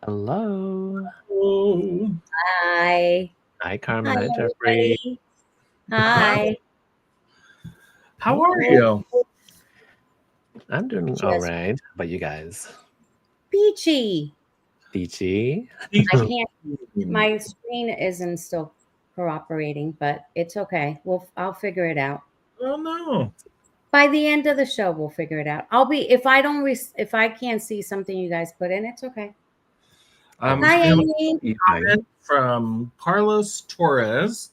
Hello. Oh, Hi. Hi, Carmen. Hi, Hi, Jeffrey. everybody. Hi. how are you? I'm doing Just all right. How about you guys? peachy. Peachy. I can't. My screen isn't still cooperating, but it's okay. I'll figure it out. Oh no. By the end of the show, we'll figure it out. I'll be if I don't if I can't see something you guys put in, it's okay. Hi, We have Amy. a comment from Carlos Torres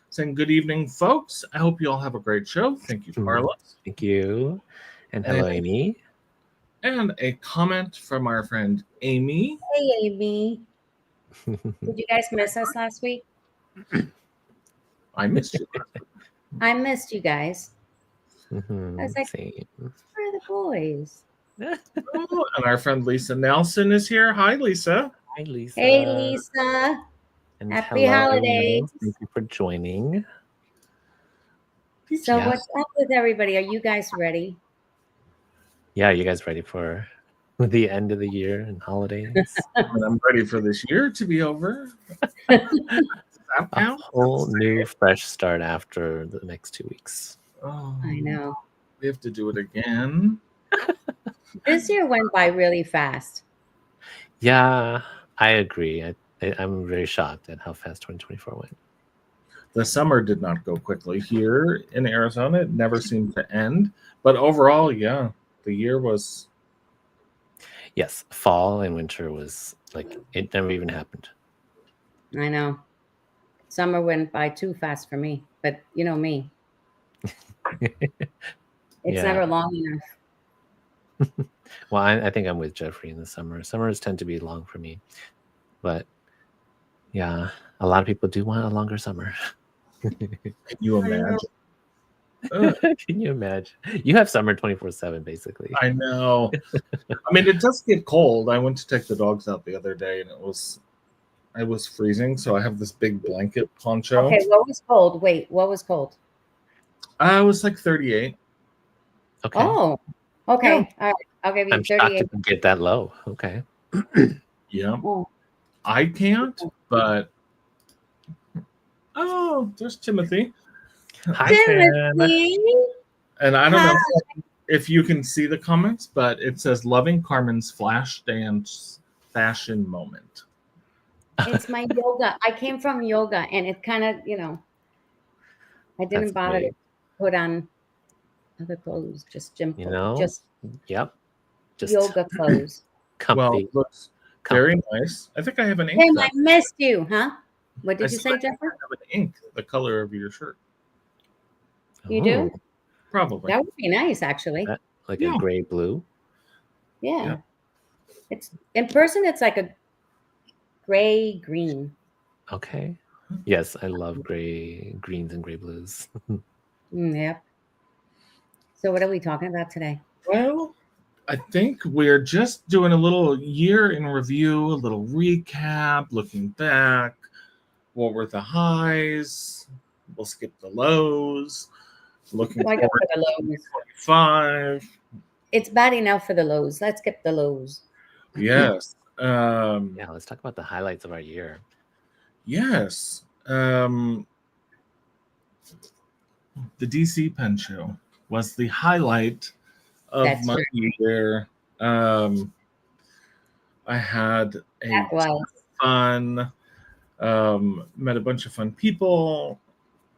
saying, "Good evening, folks. I hope you all have a great show." Thank you, Carlos. Thank you. And hello, Amy. And a comment from our friend Amy. Hey, Amy. Did you guys miss us last week? I missed you. I missed you guys. I was like, Same. where are the boys? Oh, and our friend Lisa Nelson is here. Hi, Lisa. Hi, Lisa. Hey, Lisa. And Happy hello, holidays. Thank you for joining. So what's up with everybody? Are you guys ready? Yeah, you guys ready for the end of the year and holidays? I'm ready for this year to be over. A whole new fresh start after the next 2 weeks. Oh, I know. We have to do it again. This year went by really fast. Yeah, I agree. I'm very shocked at how fast 2024 went. The summer did not go quickly here in Arizona. It never seemed to end. But overall, yeah, the year was... Yes, fall and winter was like, it never even happened. I know. Summer went by too fast for me, but you know me. It's never long enough. Well, I think I'm with Jeffrey in the summer. Summers tend to be long for me. But yeah, a lot of people do want a longer summer. Can you imagine? Can you imagine? You have summer 24/7, basically. I know. I mean, it does get cold. I went to take the dogs out the other day, and I was freezing, so I have this big blanket poncho. Okay, what was cold? Wait, what was cold? I was like 38. Okay. Oh, okay. Yeah. All right. I'll give you I'm 38. shocked to get that low. Okay. Yeah. Oh. I can't, but... Oh, there's Timothy. Hi, Timothy. And I don't know if you can see the comments, but it says, "Loving Carmen's flash dance fashion moment." It's my yoga. I came from yoga, and it kind of, I didn't bother to put on other clothes, just gym clothes. Just yoga clothes. Comfy. Well, it looks very nice. I think I have an ink. Tim, I missed you, huh? What did you say, Jeffrey? I have an ink, the color of your shirt. You do? Probably. That would be nice, actually. Like a gray blue? Yeah. It's in person, it's like a gray green. Okay. Yes, I love gray greens and gray blues. Yep. So what are we talking about today? Well, I think we're just doing a little year in review, a little recap, looking back. What were the highs? We'll skip the lows. Looking forward to the lows. 25. It's bad enough for the lows. Let's skip the lows. Yes. Yeah, let's talk about the highlights of our year. Yes. The DC Pen Show was the highlight of my year. I had a ton of fun. Met a bunch of fun people.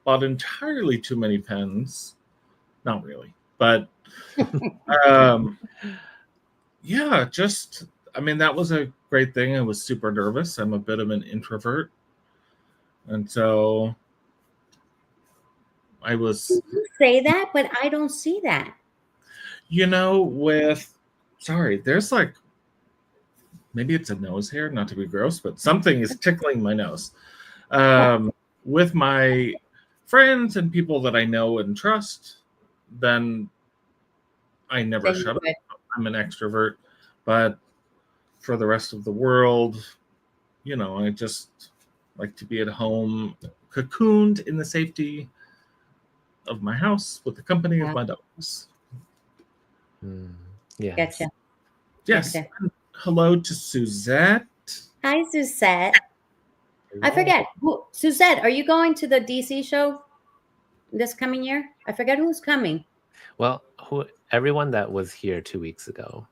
Bought entirely too many pens. Not really, but yeah, just, I mean, that was a great thing. I was super nervous. I'm a bit of an introvert. And so I was... You say that, but I don't see that. There's like, maybe it's a nose hair, not to be gross, but something is tickling my nose. With my friends and people that I know and trust, then I never shut up. I'm an extrovert. But for the rest of the world, I just like to be at home, cocooned in the safety of my house with the company of my dogs. Yeah. Gotcha. Yes. Gotcha. Hello to Suzette. Hi, Suzette. I forget. Suzette, are you going to the DC show this coming year? I forget who's coming. Well, everyone that was here 2 weeks ago.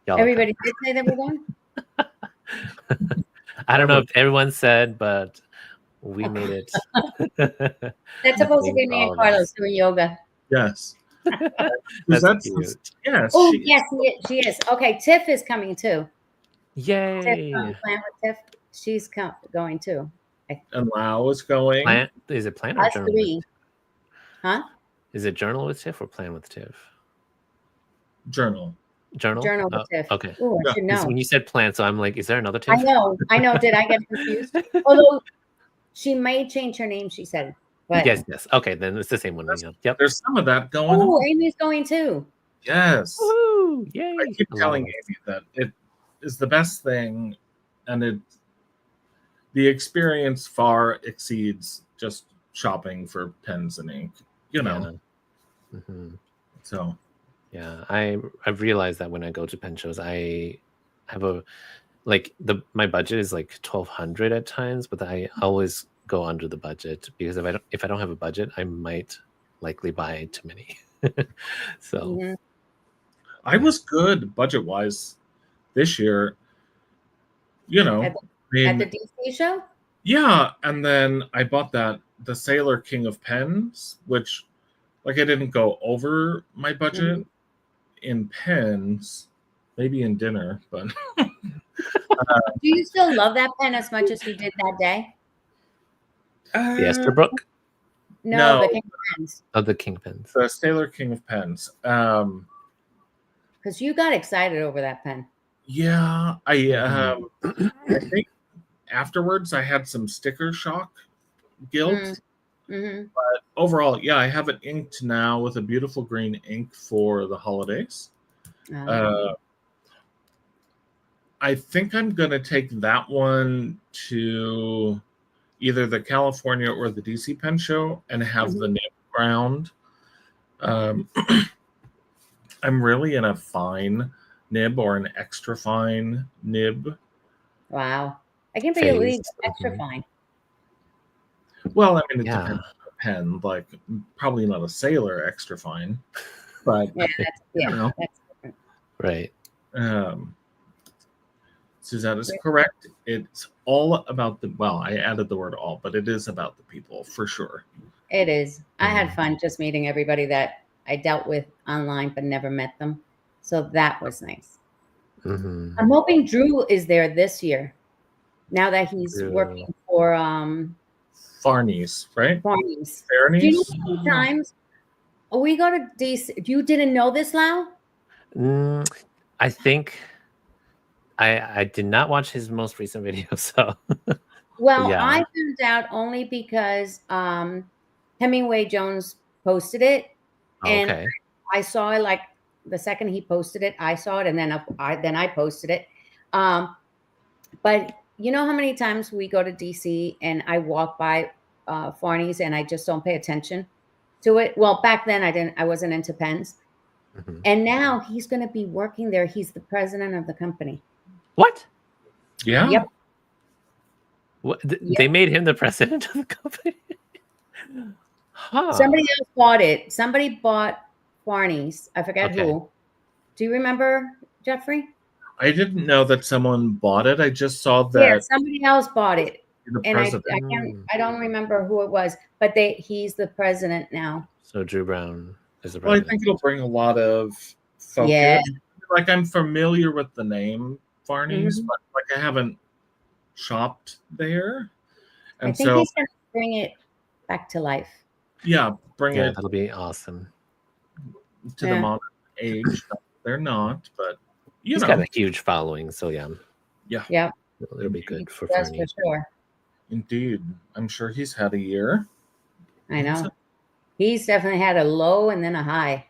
Everybody did say they were going? I don't know if everyone said, but we made it. That's supposed to be me and Carlos doing yoga. Yes. That's cute. Yes. Oh, yes, she is. Okay, Tiff is coming too. Yay. Tiff, Plan with Tiff. She's going too. And Lau is going. Is it Plan or Journal? Three. Huh? Is it Journal with Tiff or Plan with Tiff? Journal with Tiff. Okay. Ooh, I should know. When you said Plan, so I'm like, is there another Tiff? I know. Did I get confused? Although she may change her name, she said. But yes. Okay, then it's the same one. Yep. There's some of that going on. Oh, Amy's going too. Yes. Woo! Yay! I keep telling Amy that it is the best thing, and the experience far exceeds just shopping for pens and ink. You know. Yeah. Mm-hmm. So. Yeah, I've realized that when I go to pen shows, I have my budget is like 1,200 at times, but I always go under the budget because if I don't have a budget, I might likely buy too many. So I was good budget wise this year. You know, at the DC show. Yeah, and then I bought the Sailor King of Pens, which I didn't go over my budget in pens, maybe in dinner, but. Do you still love that pen as much as you did that day? The Esterbrook? No, the King of Pens. Oh, the King Pens. The Sailor King of Pens. Because you got excited over that pen. Yeah, I think afterwards I had some sticker shock guilt. But overall, yeah, I have it inked now with a beautiful green ink for the holidays. I think I'm going to take that one to either the California or the DC Pen Show and have the nib ground. I'm really in a fine nib or an extra fine nib. Wow. I can't believe extra fine. Well, I mean, it depends on the pen. Probably not a Sailor extra fine, but that's different. Right. Suzette is correct. It's all about I added the word all, but it is about the people for sure. It is. I had fun just meeting everybody that I dealt with online but never met them. So that was nice. I'm hoping Drew is there this year. Now that he's working for Farney's, right? Farney's. Farney's? Do you know how many times we go to DC? You didn't know this, Lau? I think I did not watch his most recent video, so. Well, I found out only because Hemingway Jones posted it, and I saw it the second he posted it. I saw it, and then I posted it. But you know how many times we go to DC and I walk by Farney's and I just don't pay attention to it? Well, back then I wasn't into pens. And now he's going to be working there. He's the president of the company. What? Yeah. Yep. What? They made him the president of the company? Somebody else bought it. Somebody bought Farney's. I forget who. Do you remember, Jeffrey? I didn't know that someone bought it. I just saw that. Yeah, somebody else bought it. And I don't remember who it was, but he's the president now. So Drew Brown is the president. Well, I think it'll bring a lot of focus. Yeah. I'm familiar with the name Farney's, but I haven't shopped there. And I think he's going to bring it back to life. Yeah, bring it. That'll be awesome. To the modern age. They're not, but he's got a huge following, so yeah. Yeah. It'll be good for Farney. For sure. Indeed. I'm sure he's had a year. I know. He's definitely had a low and then a high.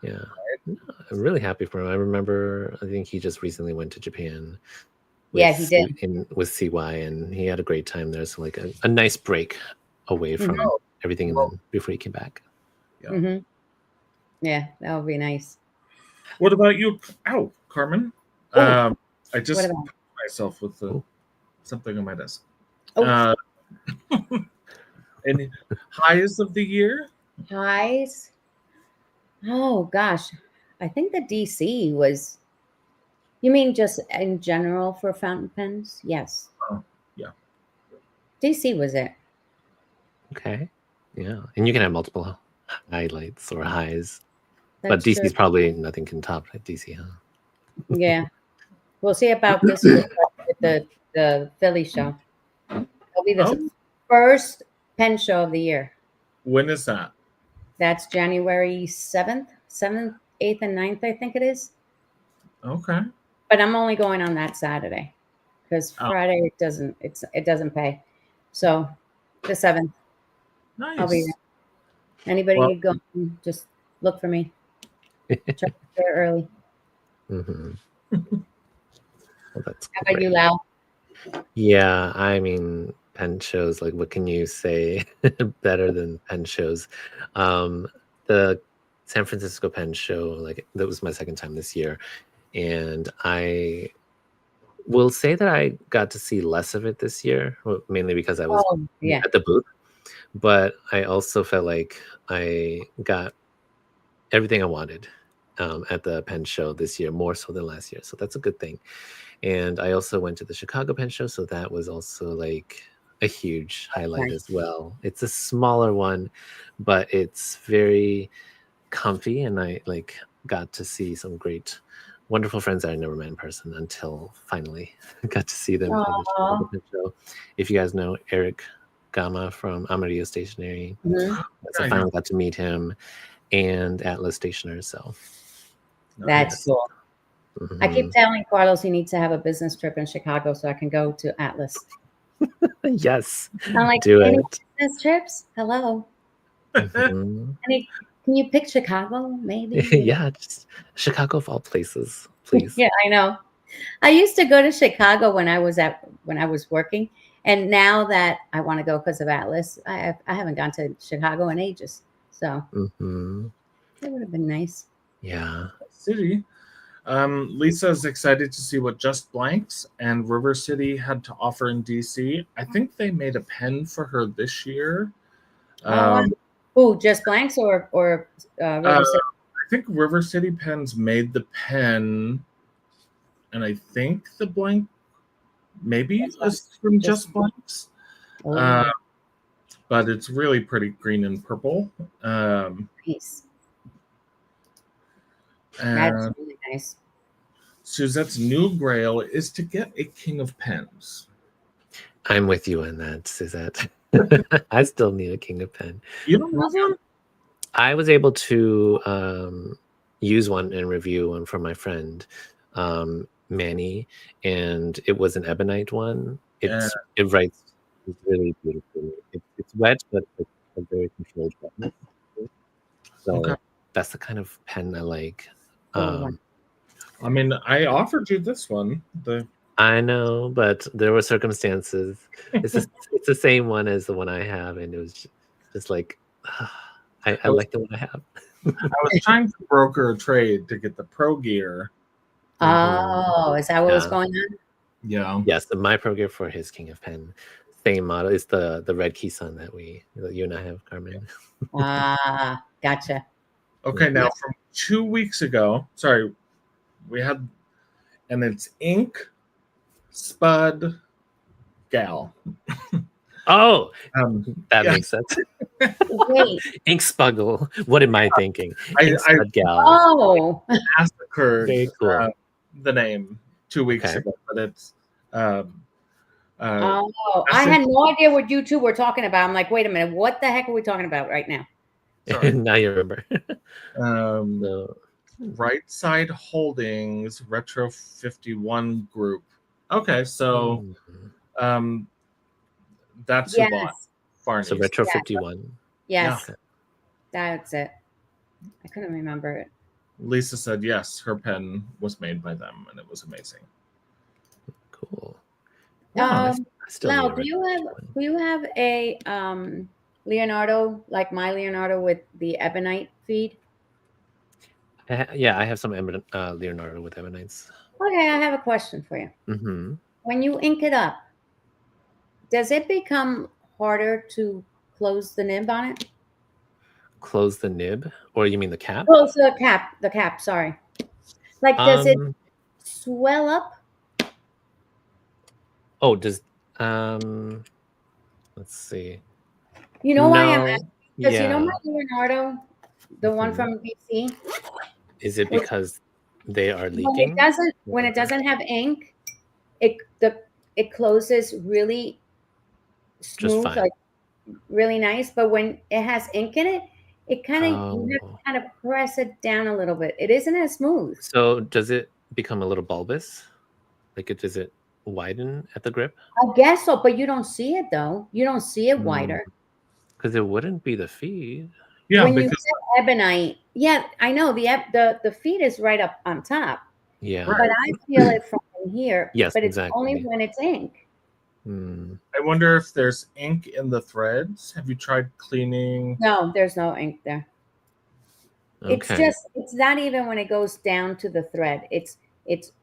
Yeah. I'm really happy for him. I remember, I think he just recently went to Japan. He did. With CY, and he had a great time there. So a nice break away from everything before he came back. Yeah. Yeah, that would be nice. What about you? Carmen. I just put my myself with something on my desk. Oh. Any highs of the year? Highs? Oh gosh, I think the DC was. You mean just in general for fountain pens? Yes. Oh, yeah. DC was it. Okay. Yeah, and you can have multiple highlights or highs, That's but DC's true. probably nothing can top DC, huh? Yeah. We'll see about this year with the Philly show. It'll be the first pen show of the year. When is that? That's January 7th, 8th, and 9th, I think it is. Okay. But I'm only going on that Saturday because Friday it doesn't pay. So the 7th. Nice. I'll be there. Anybody go, just look for me. Try to get there early. Mm-hmm. Well, that's How about you, Lau? Yeah, I mean, pen shows, like, what can you say better than pen shows? The San Francisco Pen Show, like, that was my second time this year, and I will say that I got to see less of it this year, mainly because I was at the booth, but I also felt like I got everything I wanted at the pen show this year, more so than last year, so that's a good thing. And I also went to the Chicago Pen Show, so that was also like a huge highlight as well. It's a smaller one, but it's very comfy, and I like got to see some great, wonderful friends that I never met in person until finally got to see them at the Chicago Pen Show. If you guys know Eric Gama from Amarillo Stationery, so I finally got to meet him, and Atlas Stationers. So that's cool. Mm-hmm. I keep telling Carlos he needs to have a business trip in Chicago so I can go to Atlas. Yes. I'm like, do any it. business trips? Hello. Mm-hmm. Can you pick Chicago, maybe? Yeah, just Chicago of all places, please. Yeah, I know. I used to go to Chicago when I was working, and now that I want to go because of Atlas, I haven't gone to Chicago in ages. So it would have been nice. Yeah. City. Lisa is excited to see what Just Blanks and River City had to offer in DC. I think they made a pen for her this year. Just Blanks or River City? I think River City Pens made the pen, and I think the blank maybe is from Just Blanks. But it's really pretty green and purple. Nice. That's really nice. Suzette's new grail is to get a King of Pens. I'm with you on that, Suzette. I still need a King of Pen. You don't have one? I was able to use one and review one for my friend Manny, and it was an ebonite one. It writes really beautifully. It's wet, but it's a very controlled wetness. So that's the kind of pen I like. I mean, I offered you this one. I know, but there were circumstances. It's the same one as the one I have, and it was just like I like the one I have. I was trying to broker a trade to get the Pro Gear. Oh, is that what was going on? Yeah. Yes, the My Pro Gear for his King of Pen. Same model. It's the red Keysun that you and I have, Carmen. Gotcha. Okay, now from 2 weeks ago, sorry, we had, and it's Ink Spudgal. Oh, that makes sense. Wait. Ink Spudgal. What am I thinking? Ink Spudgal. Oh, massacred. Very cool. The name 2 weeks ago, but it's. I had no idea what you two were talking about. I'm like, wait a minute, what the heck are we talking about right now? Now you remember. Right Side Holdings Retro 51 Group. Okay, so that's who bought Farnese. So Retro 51. Yes, that's it. I couldn't remember it. Lisa said yes, her pen was made by them, and it was amazing. Cool. Now, do you have a Leonardo, like my Leonardo with the ebonite feed? Yeah, I have some Leonardo with ebonites. Okay, I have a question for you. Mm-hmm. when you ink it up, does it become harder to close the nib on it? Close the nib, or you mean the cap? Close the cap. The cap. Sorry. Like, does it swell up? Oh, does let's see. You know why I'm asking? Because yeah. you know my Leonardo, the one from BC. Is it because they are leaking? When it doesn't have ink, it closes really smooth, like really nice. But when it has ink in it, it kind of you have to kind of press it down a little bit. It isn't as smooth. So does it become a little bulbous? Like does it widen at the grip? I guess so, but you don't see it though. You don't see it wider. Because it wouldn't be the feed. Yeah, when you get ebonite, yeah, I know the feed is right up on top. Yeah, but I feel it from here. Yes, but it's exactly. only when it's ink. I wonder if there's ink in the threads. Have you tried cleaning? No, there's no ink there. Okay. It's not even when it goes down to the thread. It's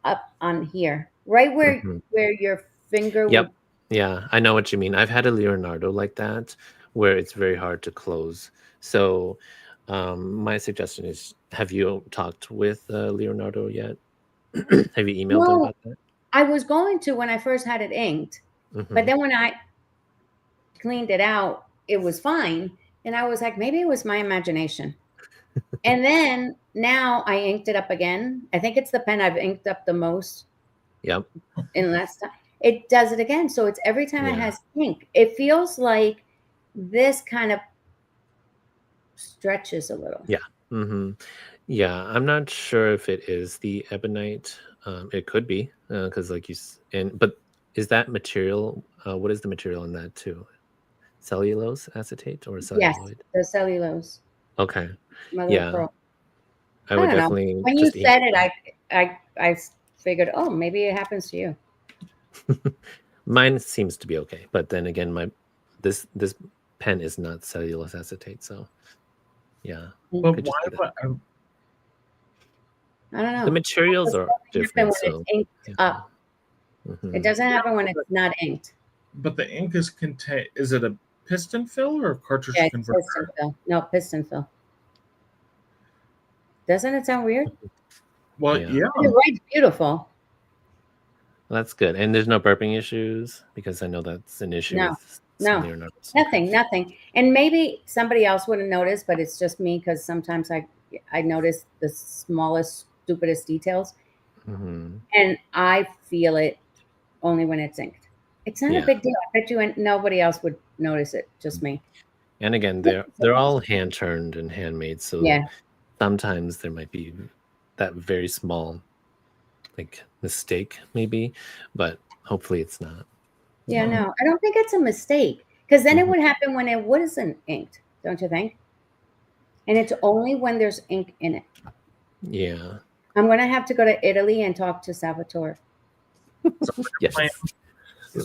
up on here, right where your finger. Yep. Yeah, I know what you mean. I've had a Leonardo like that, where it's very hard to close. So my suggestion is, have you talked with Leonardo yet? Have you emailed them about that? I was going to when I first had it inked, but then when I cleaned it out, it was fine. And I was like, maybe it was my imagination. And then now I inked it up again. I think it's the pen I've inked up the most. Yep. In last time. It does it again. So it's every time it has ink. It feels like this kind of stretches a little. Yeah. Yeah, I'm not sure if it is the ebonite. It could be because, like but is that material? What is the material in that too? Cellulose acetate or celluloid? Yes, the cellulose. Okay. Yeah. Pearl. I would definitely. When you said it, I figured, oh, maybe it happens to you. Mine seems to be okay, but then again, this pen is not cellulose acetate, so yeah. But why? I don't know. The materials are different. So it's inked up. It doesn't happen when it's not inked. But the ink is contained. Is it a piston fill or a cartridge converter? Piston fill. No, piston fill. Doesn't it sound weird? Well, yeah. You're right. Beautiful. Well, that's good. And there's no burping issues, because I know that's an issue. No, nothing. And maybe somebody else wouldn't notice, but it's just me, because sometimes I notice the smallest, stupidest details, and I feel it only when it's inked. It's not a big deal. I bet you nobody else would notice it, just me. And again, they're all hand turned and handmade, so sometimes there might be that very small mistake, maybe, but hopefully it's not. Yeah, no, I don't think it's a mistake, because then it would happen when it wasn't inked, don't you think? And it's only when there's ink in it. Yeah. I'm going to have to go to Italy and talk to Salvatore. Yes.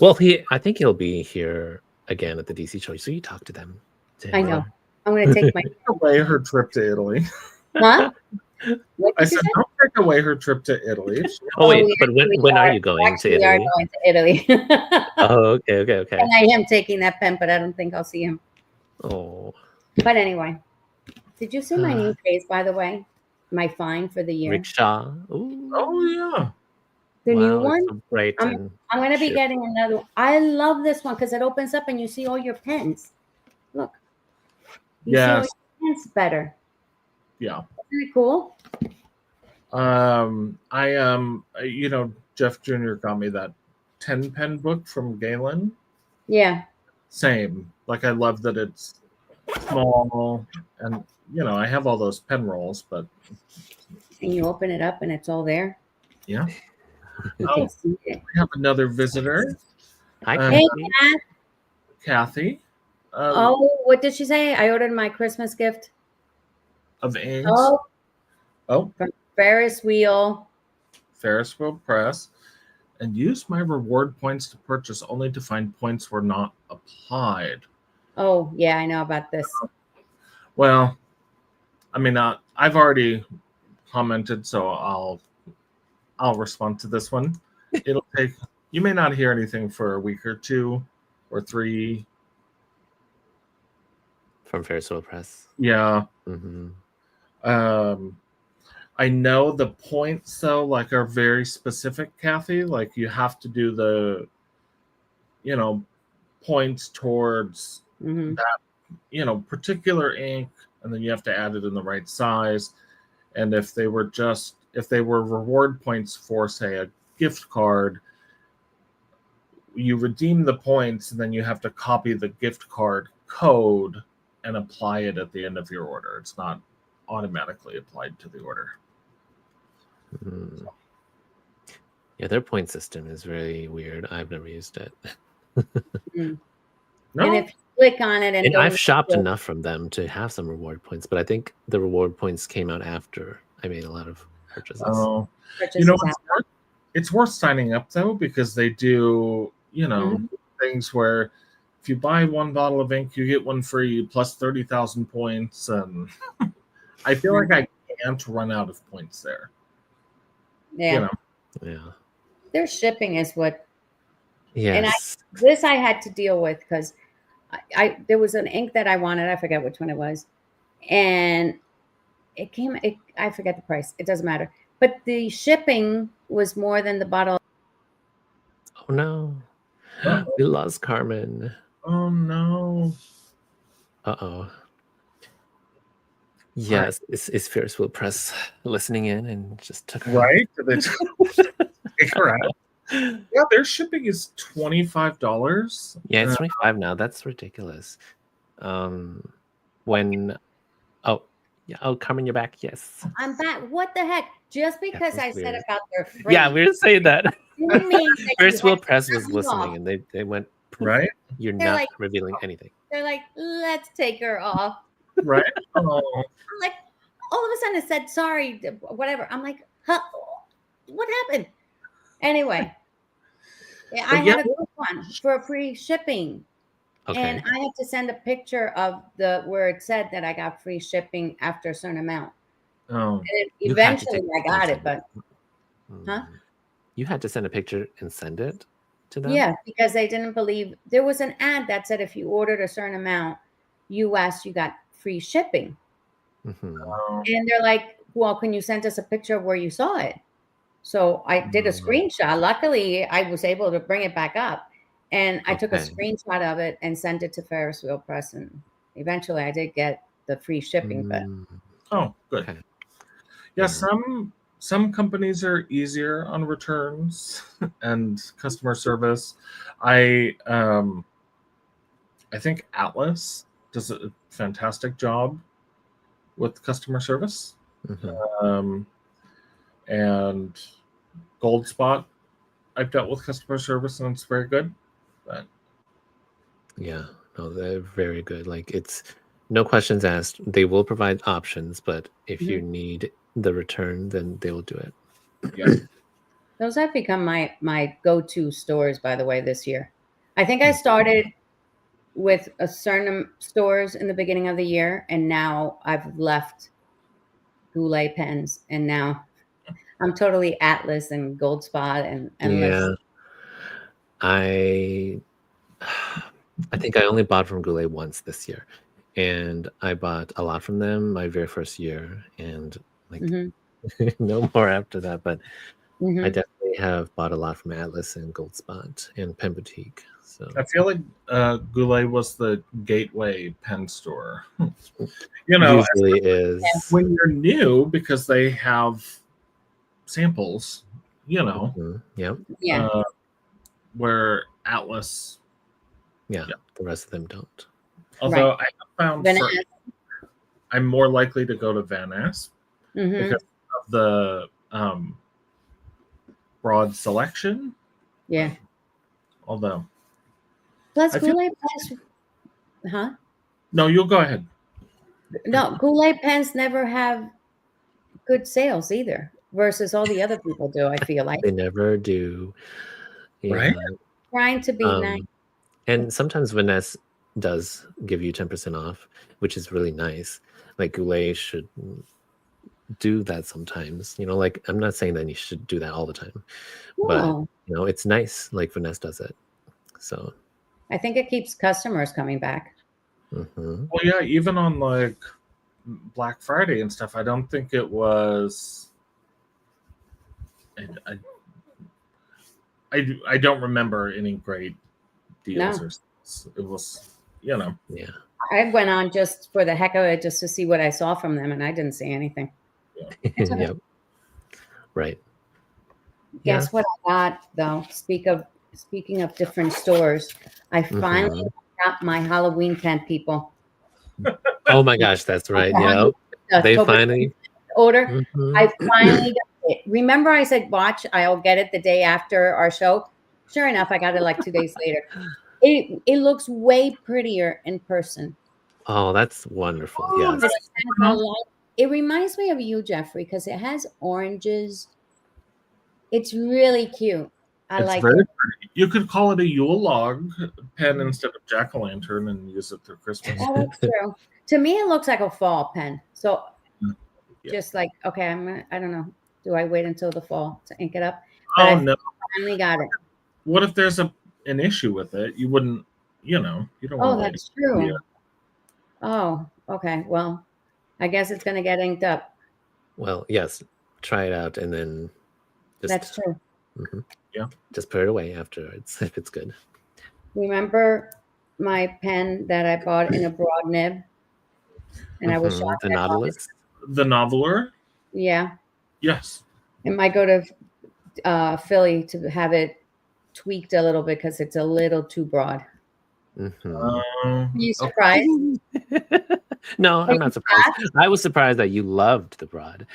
Well, I think he'll be here again at the DC show, so you talk to them. I know. I'm going to take my away her trip to Italy. Huh? I said, don't take away her trip to Italy. But when are you going to Italy? We are going to Italy. Oh, okay. And I am taking that pen, but I don't think I'll see him. Oh. But anyway, did you see my new case, by the way? My fine for the year. Rickshaw. Ooh. Oh, yeah. The new one? So bright I'm going to be getting another one. I love this one because it opens up and you see all your pens. Look. You see all your pens better. Yeah. Isn't it cool? Jeff Jr. got me that 10 pen book from Galen. Yeah. Same. Like, I love that it's small, and I have all those pen rolls, but and you open it up and it's all there. Yeah. Oh, we have another visitor. Hi, hey, Kathy. What did she say? I ordered my Christmas gift of inks. From Ferris Wheel Press, and use my reward points to purchase, only to find points were not applied. Oh, yeah, I know about this. Well, I mean, I've already commented, so I'll respond to this one. It'll take you may not hear anything for a week or 2 or 3 from Ferris Wheel Press. Yeah. Mm-hmm. I know the points though, like, are very specific, Kathy. Like, you have to do the, points towards that, particular ink, and then you have to add it in the right size. And if they were reward points for, say, a gift card, you redeem the points, and then you have to copy the gift card code and apply it at the end of your order. It's not automatically applied to the order. Mm. Yeah, their point system is very weird. I've never used it. No? And if you click on it and I've shopped enough from them to have some reward points, but I think the reward points came out after I made a lot of purchases. Oh, it's worth signing up though, because they do, things where if you buy 1 bottle of ink, you get 1 free plus 30,000 points, and I feel like I can't run out of points there. Yeah. Yeah. Their shipping is what. Yes. And I had to deal with because there was an ink that I wanted. I forget which one it was, and it came. I forget the price. It doesn't matter. But the shipping was more than the bottle. Oh no! We lost Carmen. Oh no! Uh-oh. Yes, is Ferris Wheel Press listening in and just took her right? Take her out. Yeah, their shipping is $25. Yeah, it's 25 now. That's ridiculous. Carmen, you're back. Yes, I'm back. What the heck? Just because I said weird. about their free. Yeah, we were saying that. Ferris Wheel Press was cut me listening, off. and they went, Right? You're They're not like- revealing anything. They're like, let's take her off. Right? Oh, I'm like, all of a sudden it said sorry, whatever. I'm like, huh? What happened? Anyway, yeah, I had a good one for free shipping. Okay. And I had to send a picture of where it said that I got free shipping after a certain amount. oh. And You had to eventually take I got picture. it, but huh? You had to send a picture and send it to them? Yeah, because they didn't believe there was an ad that said if you ordered a certain amount US, you got free shipping. Mm-hmm. And they're like, well, can you send us a picture of where you saw it? So I did a screenshot. Luckily, I was able to bring it back up. And I took a screenshot of it and sent it to Ferris Wheel Press. And eventually I did get the free shipping. But Oh, good. Okay. Yeah, some companies are easier on returns and customer service. I think Atlas does a fantastic job with customer service. Mm-hmm. And Gold Spot, I've dealt with customer service and it's very good. But yeah, no, they're very good. Like, it's no questions asked. They will provide options, but if you need the return, then they will do it. Yeah. Those have become my go-to stores, by the way, this year. I think I started with a certain stores in the beginning of the year, and now I've left Goulet pens, and now I'm totally Atlas and Gold Spot and Endless. Yeah. I think I only bought from Goulet once this year, and I bought a lot from them my very first year, and like no more after that. But I definitely have bought a lot from Atlas and Gold Spot and Pen Boutique. So I feel like Goulet was the gateway pen store. Usually is when you're new, because they have samples, Yep. Yeah. Where Atlas, the rest of them don't. Although I have found Van I'm more likely to go to Van Ness because of the broad selection. Yeah. Although Plus Goulet pens, huh? No, you'll go ahead. No, Goulet pens never have good sales either, versus all the other people do. I feel like They never do. Yeah. Right? trying to be nice. And sometimes Vanessa does give you 10% off, which is really nice. Like Goulet should do that sometimes. Like, I'm not saying that you should do that all the time, but it's nice like Vanessa does it. So I think it keeps customers coming back. Well, yeah, even on like Black Friday and stuff, I don't think it was. I don't remember any great deals or it was, Yeah. I went on just for the heck of it, just to see what I saw from them, and I didn't see anything. Yeah. Yep. Right. Guess what I got though? Speaking of different stores, I finally got my Halloween tent, people. Oh my gosh, that's right. Yeah. They finally order. I finally got it. Remember I said, watch, I'll get it the day after our show. Sure enough, I got it like 2 days later. It looks way prettier in person. Oh, that's wonderful. Yes. It reminds me of you, Jeffrey, because it has oranges. It's really cute. I like it. Very pretty. You could call it a Yule log pen instead of jack-o'-lantern and use it through Christmas. Oh, that's true. To me, it looks like a fall pen. So just like, okay, I don't know. Do I wait until the fall to ink it up? But no. I finally got it. What if there's an issue with it? You wouldn't, you don't want to. That's true. Oh, okay. Well, I guess it's going to get inked up. Well, yes. Try it out and then that's true. Yeah. Just put it away afterwards if it's good. Remember my pen that I bought in a broad nib? And I was shocked. The Nautilus? The Noveler? Yeah. Yes. I might go to Philly to have it tweaked a little bit because it's a little too broad. Are you surprised? No, I'm not surprised. I was surprised that you loved the broad.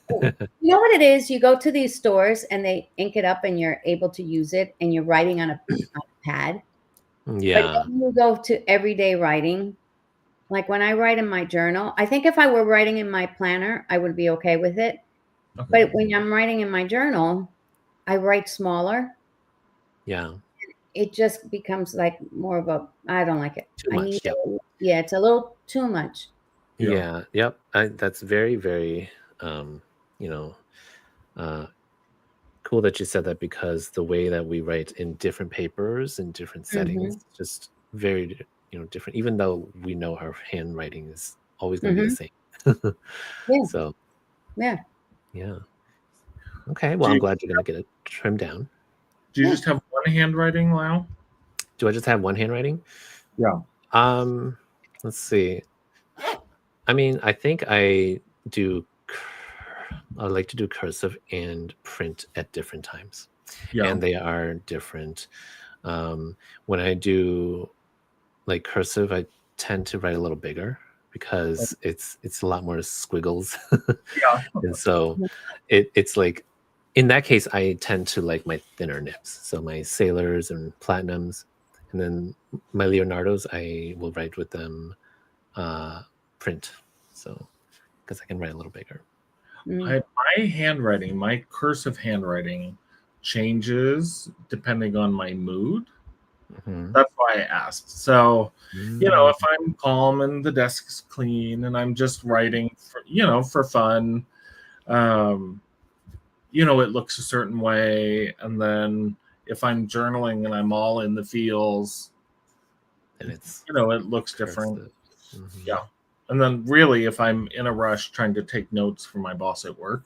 You know what it is? You go to these stores and they ink it up and you're able to use it and you're writing on a pad. Yeah. But then you go to everyday writing. Like when I write in my journal, I think if I were writing in my planner, I would be okay with it. Okay. But when I'm writing in my journal, I write smaller. Yeah. It just becomes like more of a, I don't like it. Too much. Yeah, it's a little too much. Yeah. Yep. That's very, very, cool that you said that, because the way that we write in different papers in different settings, just very, different, even though we know our handwriting is always going to be the same. Yeah. So, yeah. Okay. Well, I'm glad you're going to get it trimmed down. Do you just have one handwriting, Lau? Do I just have one handwriting? Yeah. Let's see. I mean, I think I like to do cursive and print at different times. Yeah. And they are different. When I do like cursive, I tend to write a little bigger because it's a lot more squiggles. Yeah. And so it's like, in that case, I tend to like my thinner nibs. So my sailors and platinums, and then my Leonardos, I will write with them print. So, because I can write a little bigger. My handwriting, my cursive handwriting changes depending on my mood. That's why I asked. So, if I'm calm and the desk's clean and I'm just writing for fun, it looks a certain way. And then if I'm journaling and I'm all in the feels, and it's, it looks different. Yeah. And then really, if I'm in a rush trying to take notes for my boss at work,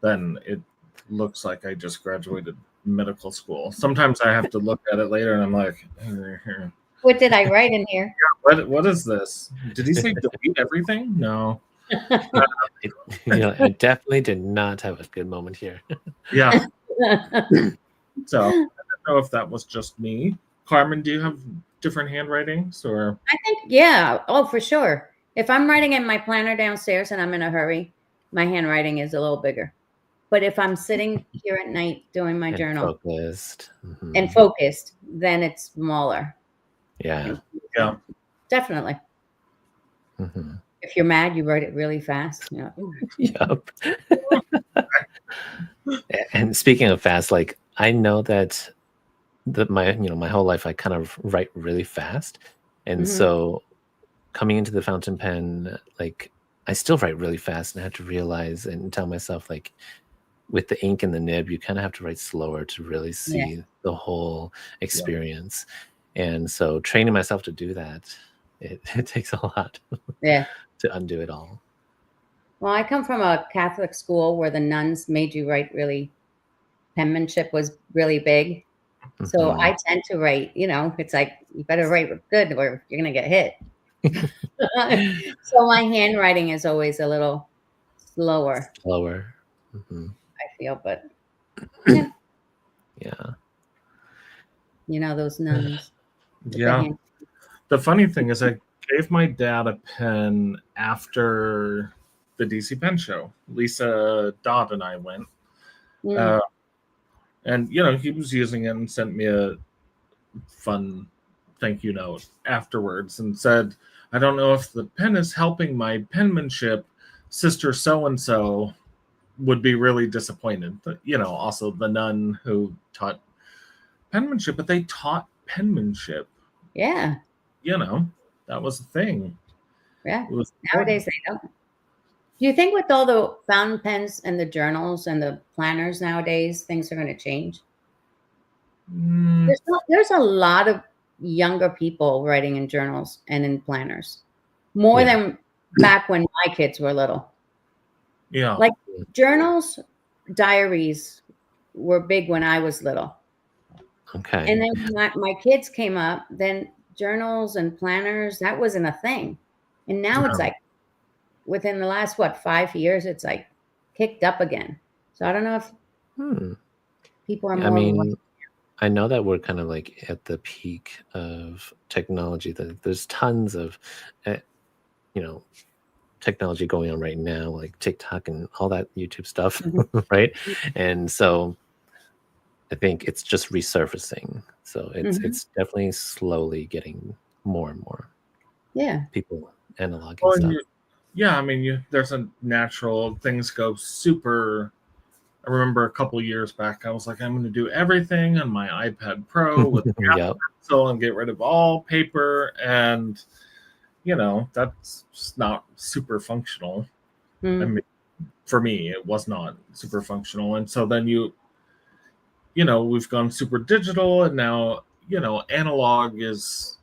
then it looks like I just graduated medical school. Sometimes I have to look at it later and I'm like, what did I write in here? Yeah, what is this? Did he say delete everything? No. I definitely did not have a good moment here. Yeah. So I don't know if that was just me. Carmen, do you have different handwritings or? I think, yeah. Oh, for sure. If I'm writing in my planner downstairs and I'm in a hurry, my handwriting is a little bigger. But if I'm sitting here at night doing my journal and focused, then it's smaller. Yeah. Yeah. Definitely. If you're mad, you write it really fast. Yep. And speaking of fast, like I know that my whole life I kind of write really fast, and so coming into the fountain pen, like I still write really fast, and I have to realize and tell myself like, with the ink in the nib, you kind of have to write slower to really see the whole experience. And so training myself to do that, it takes a lot to undo it all. Well, I come from a Catholic school where the nuns made you write penmanship was really big. So I tend to write, it's like, you better write good or you're going to get hit. So my handwriting is always a little slower. I feel, but yeah. Those nuns. Yeah. The funny thing is I gave my dad a pen after the DC Pen Show. Lisa Dodd and I went. And, he was using it and sent me a fun thank you note afterwards and said, I don't know if the pen is helping my penmanship. Sister so-and-so would be really disappointed. But, also the nun who taught penmanship, but they taught penmanship. Yeah. That was the thing. Yeah. Nowadays they don't. Do you think with all the fountain pens and the journals and the planners nowadays, things are going to change? There's a lot of younger people writing in journals and in planners, more than back when my kids were little. Yeah. Like journals, diaries were big when I was little. Okay. And then when my kids came up, then journals and planners, that wasn't a thing. And now it's like, within the last 5 years, it's like kicked up again. So I don't know if people are more. I know that we're kind of like at the peak of technology. That there's tons of, technology going on right now, like TikTok and all that YouTube stuff, right? And so I think it's just resurfacing. So it's definitely slowly getting more and more. Yeah. People analoging stuff. There's a natural, things go super. I remember a couple years back, I was like, I'm going to do everything on my iPad Pro with pencil and get rid of all paper. And, that's not super functional. I mean, for me, it was not super functional. And so then we've gone super digital, and now, analog is.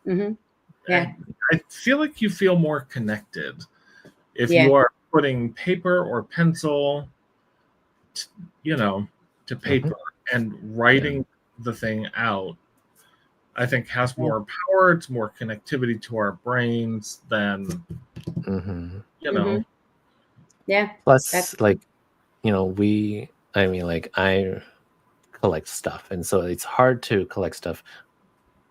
Yeah. I feel like you feel more connected if you are putting paper or pencil, to paper and writing the thing out. I think has more power. It's more connectivity to our brains than, Yeah. Plus, I collect stuff, and so it's hard to collect stuff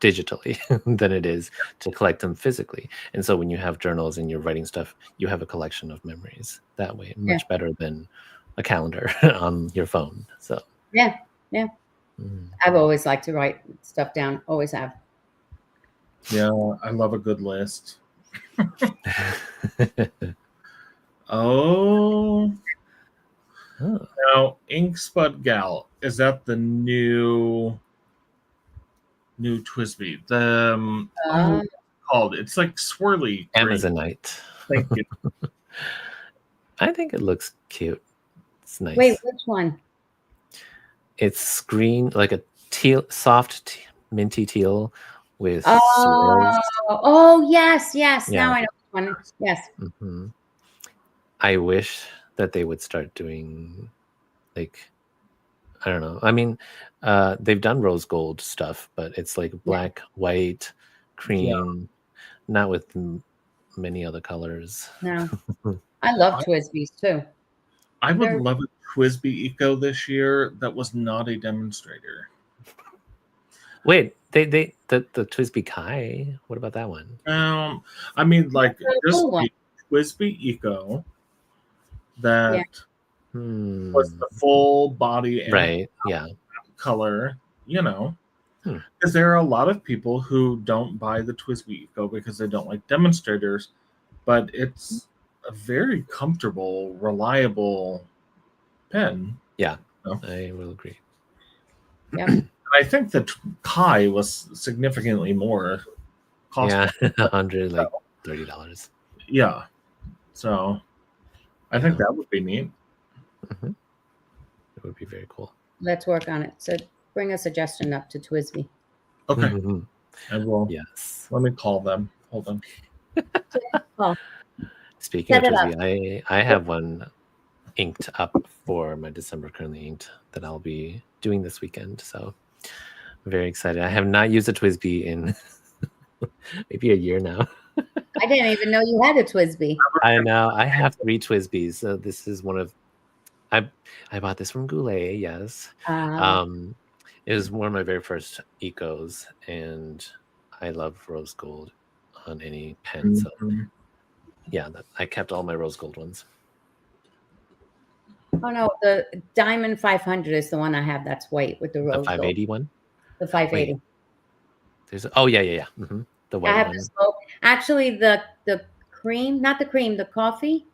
digitally than it is to collect them physically. And so when you have journals and you're writing stuff, you have a collection of memories that way, much better than a calendar on your phone. So I've always liked to write stuff down. Always have. Yeah, I love a good list. Now, Spudgal, is that the new TWSBI? Called? It's like swirly. Amazonite. Thank you. I think it looks cute. It's nice. Wait, which one? It's green, like a soft minty teal with swirls. Oh, yes. Yeah. Now I know which one. Yes. I wish that they would start doing, I don't know. I mean, they've done rose gold stuff, but it's like black, white, cream, not with many other colors. No. I love TWSBIs too. I would love a TWSBI Eco this year that was not a demonstrator. Wait, the TWSBI Kai. What about that one? I mean, like just TWSBI Eco that was the full body and color. Because there are a lot of people who don't buy the TWSBI Eco because they don't like demonstrators, but it's a very comfortable, reliable pen. Yeah, I will agree. Yeah. I think that Kai was significantly more costly. Yeah, $130. Yeah. So I think that would be neat. It would be very cool. Let's work on it. So bring a suggestion up to Twisby. Okay. I will. Yes. Let me call them. Hold on. Oh. Speaking of Twisby, I have one inked up for my December, currently inked, that I'll be doing this weekend. So I'm very excited. I have not used a Twisby in maybe a year now. I didn't even know you had a Twisby. I know. I have 3 Twisbys. So this is one of I bought this from Goulet, yes. It was one of my very first ecos, and I love rose gold on any pen. So yeah, I kept all my rose gold ones. Oh no, the Diamond 500 is the one I have. That's white with the rose. The 580 gold. one. The 580. Wait, there's the white I have one. the smoke. Actually, the cream, not the cream, the coffee,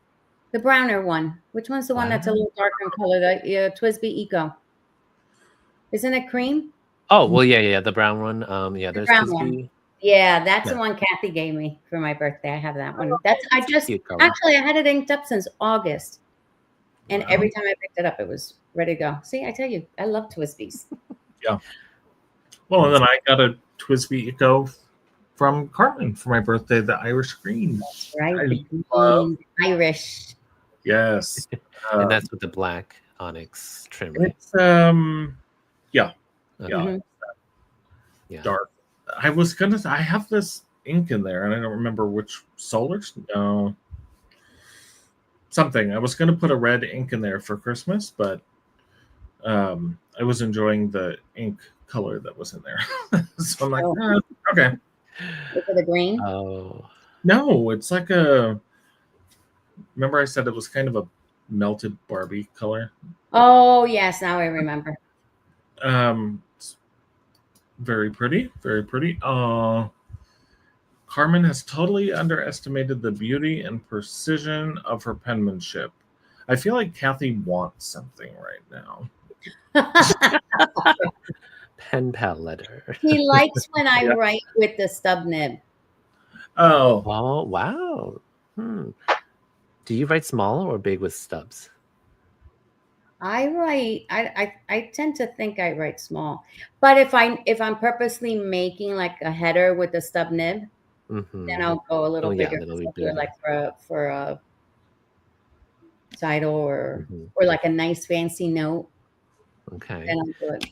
the browner one. Which one's the one that's a little darker in color? The Twisby Eco. Isn't it cream? Oh well, yeah, the brown one. Yeah, there's brown Twisby. One. Yeah, that's the one Kathy gave me for my birthday. I have that one. Actually I had it inked up since August. And every time I picked it up, it was ready to go. See, I tell you, I love Twisbies. Yeah. Well, and then I got a Twisby Eco from Carmen for my birthday, the Irish green. That's right. Irish. Yes. And that's with the black onyx trim. Right? It's dark. I have this ink in there, and I don't remember which Solars. No. Something. I was going to put a red ink in there for Christmas, but I was enjoying the ink color that was in there. So I'm like, okay. Is it a green? Oh. No, it's like remember I said it was kind of a melted Barbie color? Oh, yes. Now I remember. It's very pretty. Very pretty. Carmen has totally underestimated the beauty and precision of her penmanship. I feel like Kathy wants something right now. Pen pal letter. He likes when I write with the stub nib. Oh, wow. Do you write small or big with stubs? I tend to think I write small, but if I'm purposely making like a header with the stub nib, then I'll go a little bigger. Like for a title or like a nice fancy note. Okay. Then I'm good.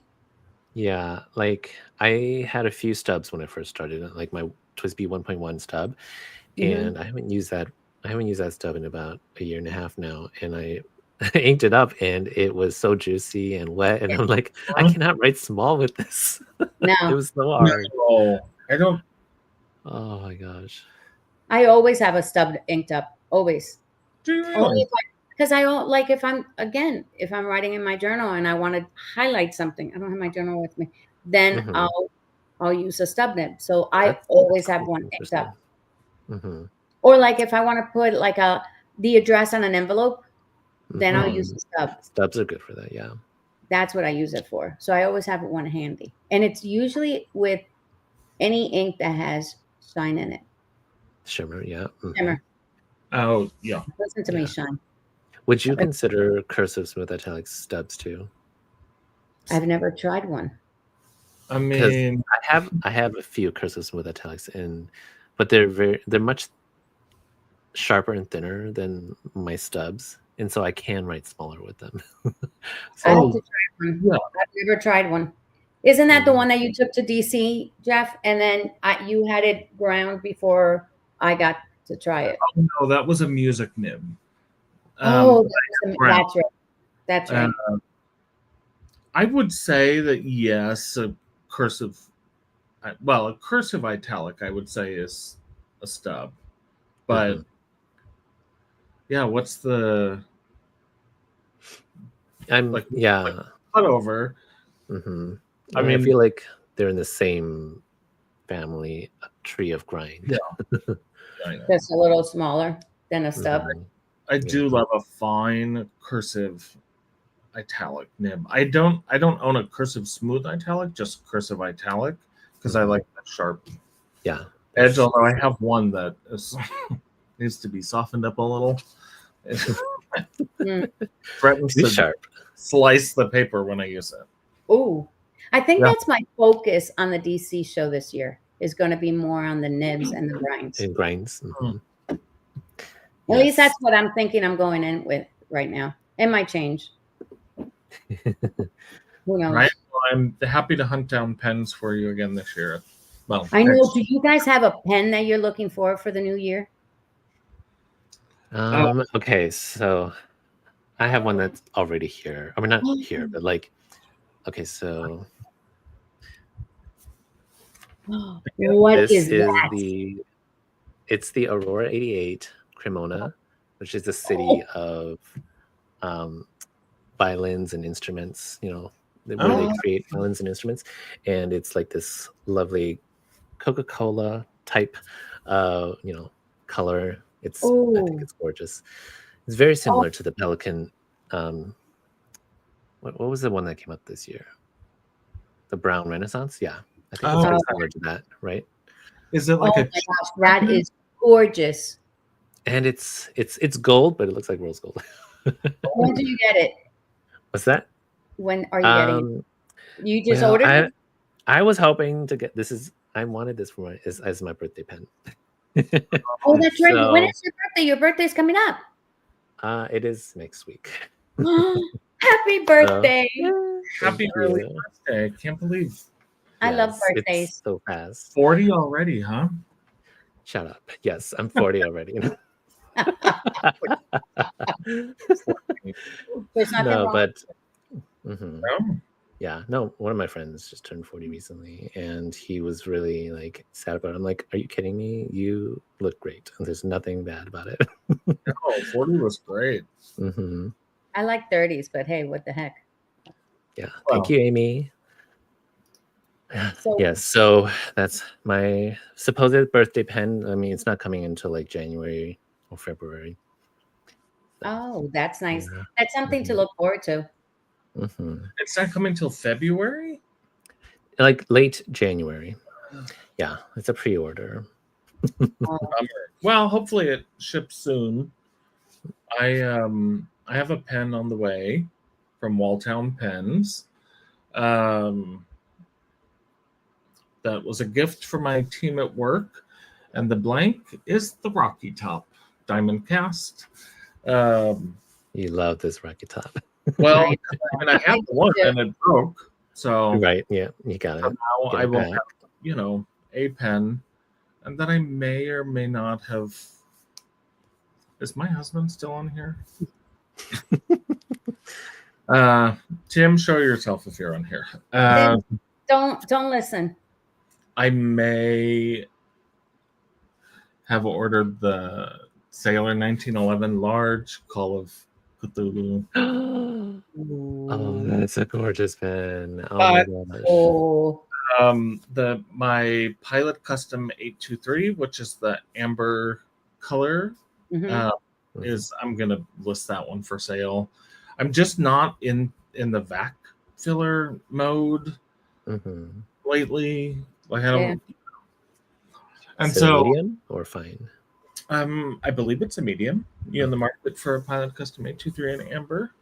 Yeah, like I had a few stubs when I first started, like my Twisby 1.1 stub, and I haven't used that stub in about a year and a half now, and I inked it up, and it was so juicy and wet, and I'm like, I cannot write small with this. No, it was so hard. No, I don't. Oh my gosh! I always have a stub inked up. Always. Really? Because I don't like if I'm writing in my journal and I want to highlight something. I don't have my journal with me. Then I'll use a stub nib. So I always have one inked up. Or like if I want to put like the address on an envelope, then I'll use a stub. Stubs are good for that. Yeah. That's what I use it for. So I always have one handy, and it's usually with any ink that has shine in it. Shimmer, yeah. Shimmer. Oh, yeah. Listen to me, shine. Would you consider cursive smooth italics stubs too? I've never tried one. I mean, I have a few cursive smooth italics, but they're much sharper and thinner than my stubs, and so I can write smaller with them. I have to try one. Yeah. I've never tried one. Isn't that the one that you took to DC, Jeff? And then you had it ground before I got to try it. Oh no, that was a music nib. That's right. That's right. I would say that yes, a cursive italic, I would say, is a stub. But yeah, what's the? Cut over. I mean, I feel like they're in the same family tree of grind. Yeah, just a little smaller than a stub. I do love a fine cursive italic nib. I don't own a cursive smooth italic, just cursive italic, because I like that sharp edge. Although I have one that needs to be softened up a little. Threatens to sharp. Slice the paper when I use it. Oh, I think that's my focus on the DC show this year. Is going to be more on the nibs and the grinds. And grinds. At least that's what I'm thinking I'm going in with right now. It might change. Who knows? Right? Well, I'm happy to hunt down pens for you again this year. Well, I know. Do you guys have a pen that you're looking for the new year? Okay, so I have one that's already here. I mean, not here, but like, okay, so what is that? It's the Aurora 88 Cremona, which is the city of violins and instruments, where they create violins and instruments. And it's like this lovely Coca-Cola type, color. I think it's gorgeous. It's very similar to the Pelican. What was the one that came out this year? The Brown Renaissance? Yeah. I think it's very similar to that, right? Is it like my gosh, that is gorgeous. And it's gold, but it looks like rose gold. When do you get it? What's that? When are you getting it? You just ordered it? I was hoping to get I wanted this for as my birthday pen. Oh, that's right. So, when is your birthday? Your birthday's coming up. It is next week. Happy birthday. Happy early birthday. Can't believe. I love birthdays. It's so fast. 40 already, huh? Shut up. Yes, I'm 40 already. One of my friends just turned 40 recently, and he was really like sad about it. I'm like, are you kidding me? You look great, and there's nothing bad about it. No, 40 was great. I like 30s, but hey, what the heck? Yeah, thank you, Amy. So that's my supposed birthday pen. I mean, it's not coming until like January or February. Oh, that's nice. That's something to look forward to. It's not coming till February? Like late January. Yeah, it's a pre-order. Well, hopefully it ships soon. I have a pen on the way from Walltown Pens. That was a gift for my team at work, and the blank is the Rocky Top diamond cast. You love this Rocky Top. Well, and I have one and it broke. So right, yeah, you got it. Now I will have, a pen, and then I may or may not have. Is my husband still on here? Tim, show yourself if you're on here. Don't listen. I may have ordered the Sailor 1911 large Call of Cthulhu. Oh, that's a gorgeous pen. Oh my gosh. My Pilot Custom 823, which is the amber color, is I'm gonna list that one for sale. I'm just not in the vac filler mode lately. Like I don't. And so medium or fine? I believe it's a medium. You in the market for a Pilot Custom 823 and amber?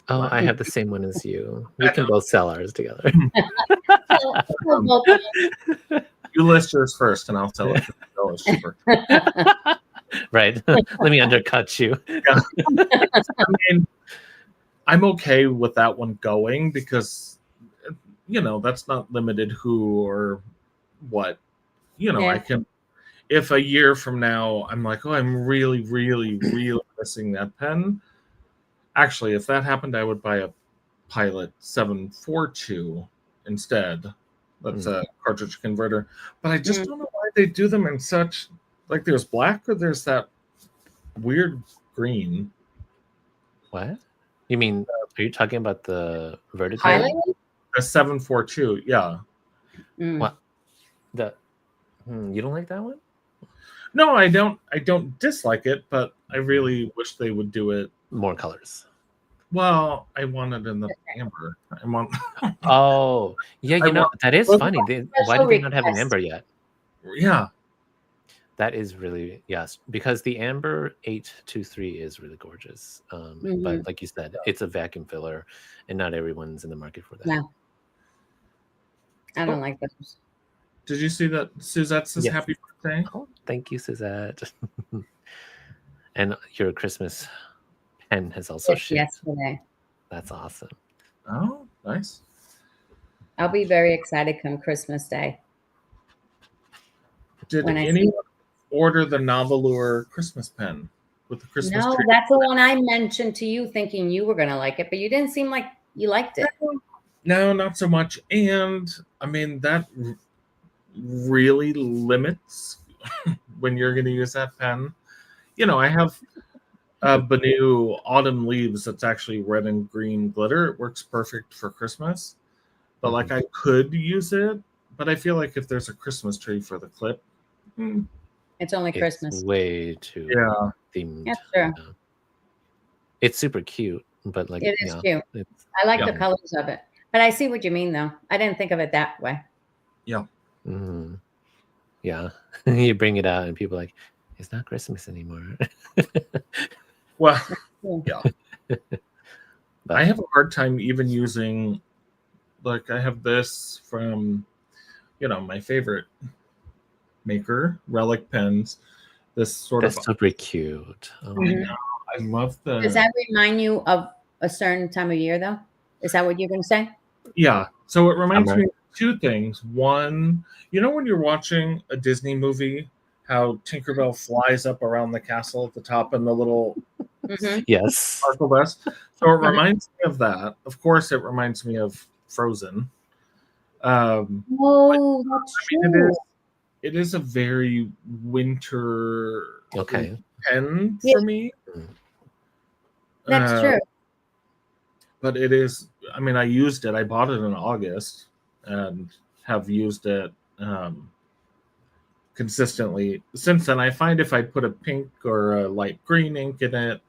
Oh, I have the same one as you. We can both sell ours together. You list yours first, and I'll sell it for $50 cheaper. Right. Let me undercut you. Yeah. I mean, I'm okay with that one going because, that's not limited who or what. I can. If a year from now I'm like, oh, I'm really, really, really missing that pen. Actually, if that happened, I would buy a Pilot 742 instead. That's a cartridge converter. But I just don't know why they do them in such, like there's black or there's that weird green. What? You mean, are you talking about the vertical? The 742, yeah. What? You don't like that one? No, I don't. I don't dislike it, but I really wish they would do it more colors. Well, I want it in the amber. I want. Oh, yeah. That is funny. Why do they not have an amber yet? Yeah. That is really, yes, because the Amber 823 is really gorgeous. But like you said, it's a vacuum filler, and not everyone's in the market for that. No. I don't like those. Did you see that Suzette says happy birthday? Oh, thank you, Suzette. And your Christmas pen has also shipped yesterday. That's awesome. Oh, nice. I'll be very excited come Christmas Day. Did anyone order the Novelure Christmas pen with the Christmas tree? No, that's the one I mentioned to you thinking you were going to like it, but you didn't seem like you liked it. No, not so much. And I mean, that really limits when you're going to use that pen. You know, I have Banu Autumn Leaves that's actually red and green glitter. It works perfect for Christmas. But like I could use it, but I feel like if there's a Christmas tree for the clip, it's only Christmas. It's way too themed. That's true. Yeah. It's super cute, but like it is cute. I like the colors of it. But I see what you mean though. I didn't think of it that way. Yeah. Mm-hmm. Yeah. You bring it out and people are like, it's not Christmas anymore. Well, yeah. I have a hard time even using, like, I have this from, you know, my favorite maker, Relic Pens. This sort That's super cute. Oh, I know. I love the. Does that remind you of a certain time of year, though? Is that what you're going to say? Yeah. So it reminds me of two things. One, you know, when you're watching a Disney movie, how Tinkerbell flies up around the castle at the top and the little yes sparkle vest. So it reminds me of that. Of course, it reminds me of Frozen. Oh, that's true. It is a very winter pen Yeah. for me. That's true. But it is, I mean, I used it. I bought it in August and have used it consistently since then. I find if I put a pink or a light green ink in it,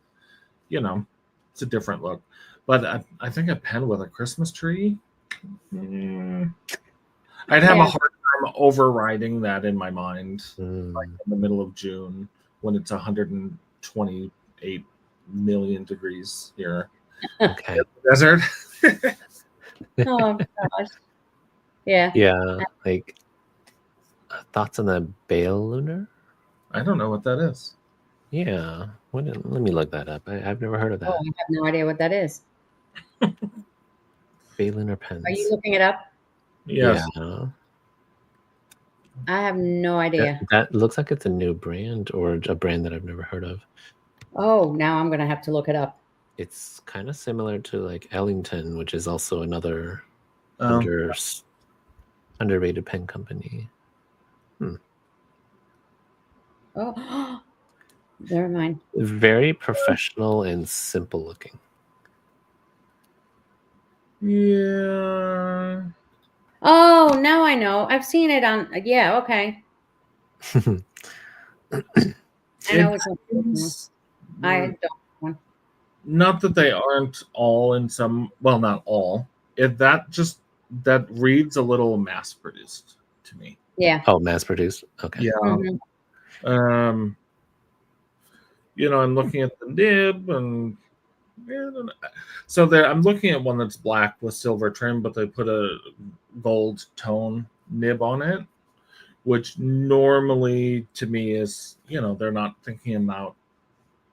you know, it's a different look. But I think a pen with a Christmas tree, I'd have a hard time overriding that in my mind, like in the middle of June when it's 128 million degrees here. Okay. In the desert. Oh gosh. Yeah. Yeah. Like thoughts on the Bale Lunar? I don't know what that is. Yeah. Let me look that up. I've never heard of that. Oh, I have no idea what that is. Bale Lunar pens. Are you looking it up? Yes. Yeah. I have no idea. That looks like it's a new brand or a brand that I've never heard of. Oh, now I'm going to have to look it up. It's kind of similar to like Ellington, which is also another underrated pen company. Oh, never mind. Very professional and simple looking. Yeah. Oh, now I know. I've seen it on. Yeah. Okay. I know it's. I don't. Not that they aren't all in some. Well, not all. That reads a little mass produced to me. Yeah. Oh, mass produced. Okay. Yeah. You know, I'm looking at the nib and. So there, I'm looking at one that's black with silver trim, but they put a gold tone nib on it, which normally to me is, you know, they're not thinking about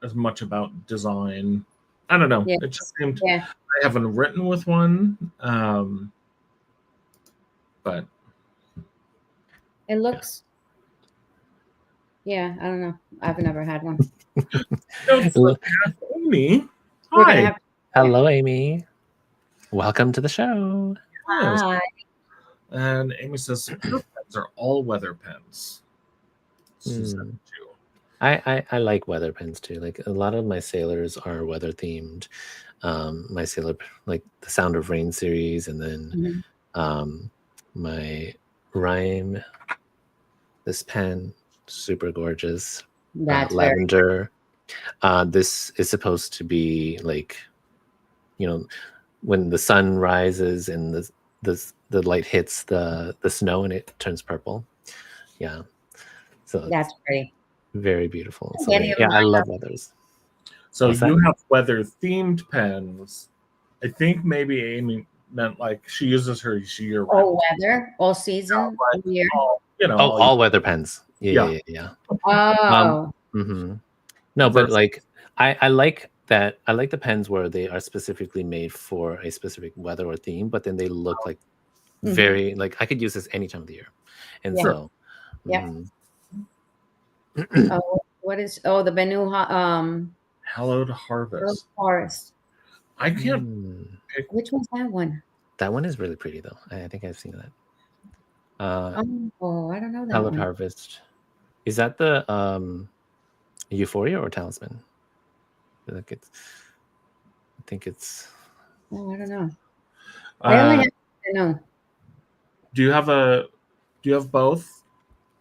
as much about design. I don't know. It just seemed I haven't written with one, but it looks. Yeah, I don't know. I've never had one. Amy. Hi. Hello, Amy. Welcome to the show. Hi. And Amy says her pens are all weather pens. I like weather pens too. Like a lot of my sailors are weather themed. My sailor, like the Sound of Rain series, and then my Rhyme. This pen, super gorgeous. That's lavender. This is supposed to be like, you know, when the sun rises and the light hits the snow and it turns purple. Yeah. So that's pretty. Very beautiful. So Any of yeah, I mine love are- leathers. So What's you that? have weather themed pens. I think maybe Amy meant like she uses her year round. All weather, all season, all year. All weather pens. Yeah. Oh, No, but like I like that. I like the pens where they are specifically made for a specific weather or theme, but then they look like very like I could use this any time of the year, and so Oh, what is the Benu Hallowed Harvest. Forest. I can't pick. Which one's that one? That one is really pretty though. I think I've seen that. I don't know that Hallowed one. Harvest. Is that the Euphoria or Talisman? I think it's. Oh, I don't know. I only have to know. Do you have both?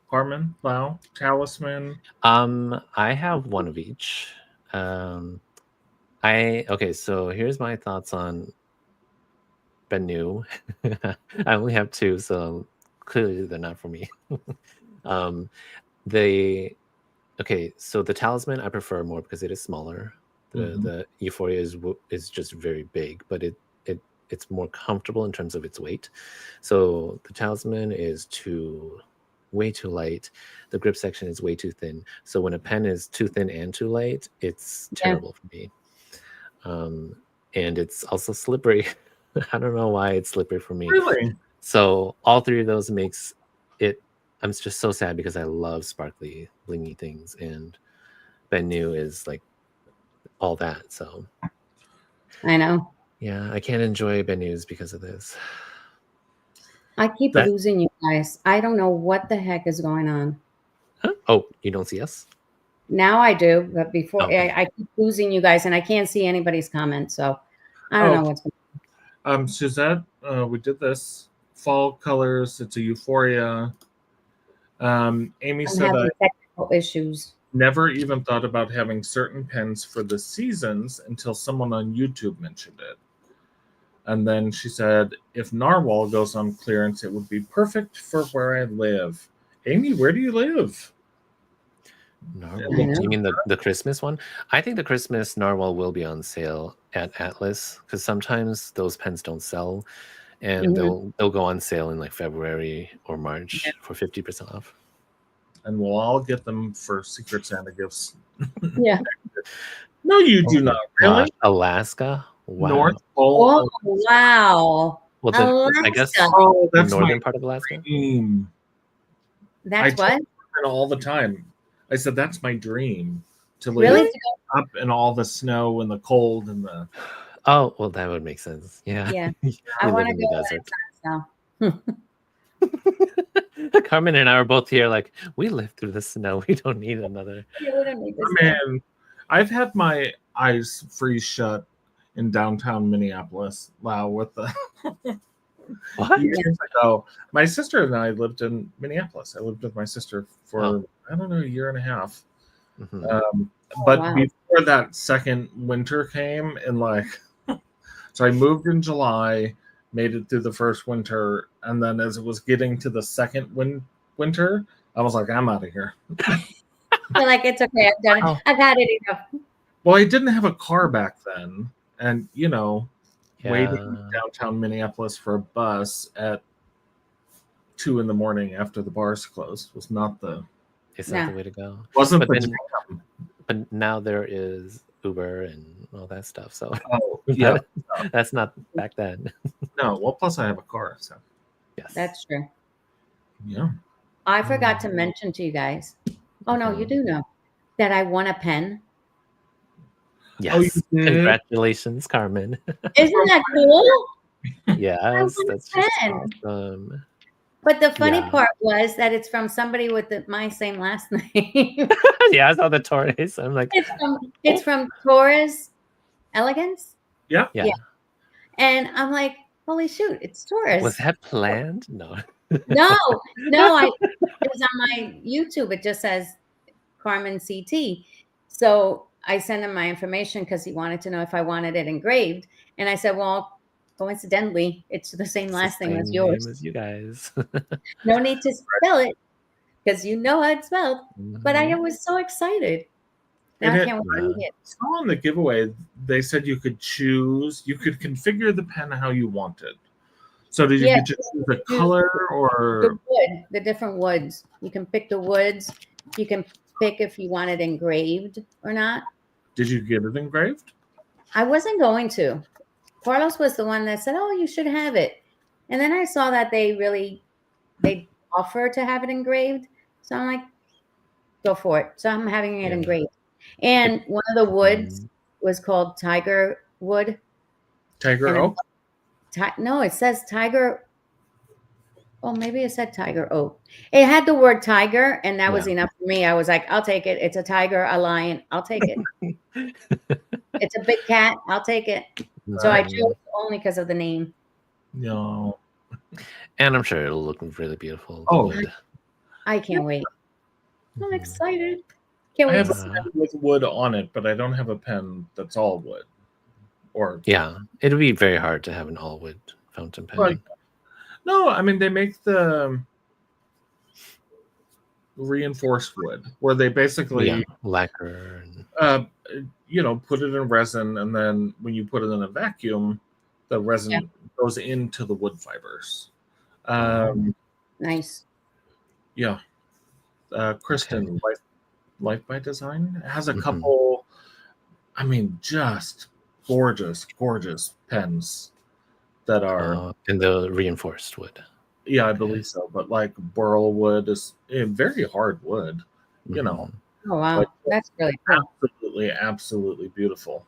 Carmen, Lau, Talisman? I have one of each. Okay, so here's my thoughts on Benu. I only have two, so clearly they're not for me. Okay, so the Talisman I prefer more because it is smaller. The Euphoria is just very big, but it's more comfortable in terms of its weight. So the Talisman is way too light. The grip section is way too thin. So when a pen is too thin and too light, it's terrible for me. And it's also slippery. I don't know why it's slippery for me. Really? So all three of those makes it. I'm just so sad because I love sparkly, blingy things, and Benu is like all that. So I know. Yeah, I can't enjoy Benus because of this. I keep losing you guys. I don't know what the heck is going on. Huh? Oh, you don't see us? Now I do, but before I keep losing you guys, and I can't see anybody's comments. So I don't know what's going on. Suzette, we did this. Fall colors. It's a Euphoria. Amy said having technical issues. Never even thought about having certain pens for the seasons until someone on YouTube mentioned it. And then she said, if Narwhal goes on clearance, it would be perfect for where I live. Amy, where do you live? Narwhal. Do you mean the Christmas one? I think the Christmas Narwhal will be on sale at Atlas because sometimes those pens don't sell, and they'll go on sale in like February or March for 50% off. And we'll all get them for Secret Santa gifts. Yeah. No, you do not. Really? Alaska? Wow. North Pole. Oh, wow. Well, I guess that's the northern part of Alaska. Dream. That's what? All the time. I said that's my dream to live up in all the snow and the cold and the. Oh well, that would make sense. Yeah. Yeah. I want to go now. Carmen and I are both here. Like we lived through the snow. We don't need another. Yeah, we don't need this. Man, I've had my eyes freeze shut in downtown Minneapolis. Wow, with the. What? Years ago, my sister and I lived in Minneapolis. I lived with my sister for I don't know, a year and a half. But before that second winter came, and like, so I moved in July, made it through the first winter, and then as it was getting to the second winter, I was like, I'm out of here. You're like, it's okay, I've done it. I got it enough. Well, I didn't have a car back then, and waiting downtown Minneapolis for a bus at 2 a.m. after the bars closed was not the. It's not the way to go. Wasn't but now there is Uber and all that stuff. So that's not back then. No, well, plus I have a car, so yes, that's true. Yeah, I forgot to mention to you guys. Oh no, you do know that I won a pen. Yes, congratulations, Carmen. Isn't that cool? Yes, that's just awesome. But the funny part was that it's from somebody with my same last name. Yeah, I saw the Torres. I'm like, it's from Torres Elegance. Yeah. And I'm like, holy shoot, it's Torres. Was that planned? No. No. It was on my YouTube. It just says Carmen CT. So I sent him my information because he wanted to know if I wanted it engraved. And I said, well, coincidentally, it's the same last name as yours. Name as you guys. No need to spell it. because you know how it smelled. But I was so excited. Now I can't wait to eat it. So on the giveaway, they said you could configure the pen how you wanted. So did you get to choose the color or the different woods? You can pick the woods. You can pick if you want it engraved or not. Did you get it engraved? I wasn't going to. Carlos was the one that said, "Oh, you should have it." And then I saw that they offer to have it engraved. So I'm like, go for it. So I'm having it engraved. And one of the woods was called Tiger Wood. Tiger Oak? No, it says Tiger. Oh, maybe it said Tiger Oak. It had the word tiger, and that was enough for me. I was like, I'll take it. It's a tiger, a lion. I'll take it. It's a big cat. I'll take it. So I chose only because of the name. No. And I'm sure it'll look really beautiful. Oh, I can't wait. I'm excited. Can't wait. I have a pen with wood on it, but I don't have a pen that's all wood. Or it'd be very hard to have an all wood fountain pen. Like, no, I mean they make the reinforced wood where they basically lacquer and put it in resin, and then when you put it in a vacuum, the resin goes into the wood fibers. Nice. Yeah. Kristen, Life by Design has a couple, I mean, just gorgeous pens that are in the reinforced wood. Yeah, I believe so. But like burl wood is a very hard wood, you know. Oh wow, that's really cool. Absolutely beautiful.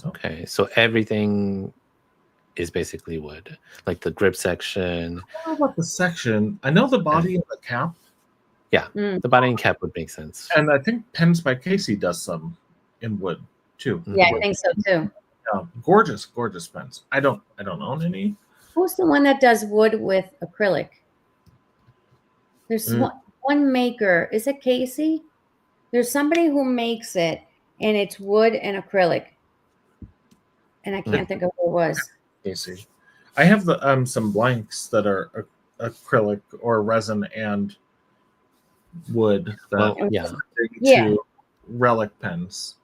Okay, so everything is basically wood, like the grip section. I don't know about the section. I know the body and the cap. Yeah, the body and cap would make sense. And I think Pens by Casey does some in wood too. Yeah, I think so too. Gorgeous pens. I don't own any. Who's the one that does wood with acrylic? There's one maker. Is it Casey? There's somebody who makes it, and it's wood and acrylic. And I can't think of who it was. Casey. I have the some blanks that are acrylic or resin and wood. To relic pens.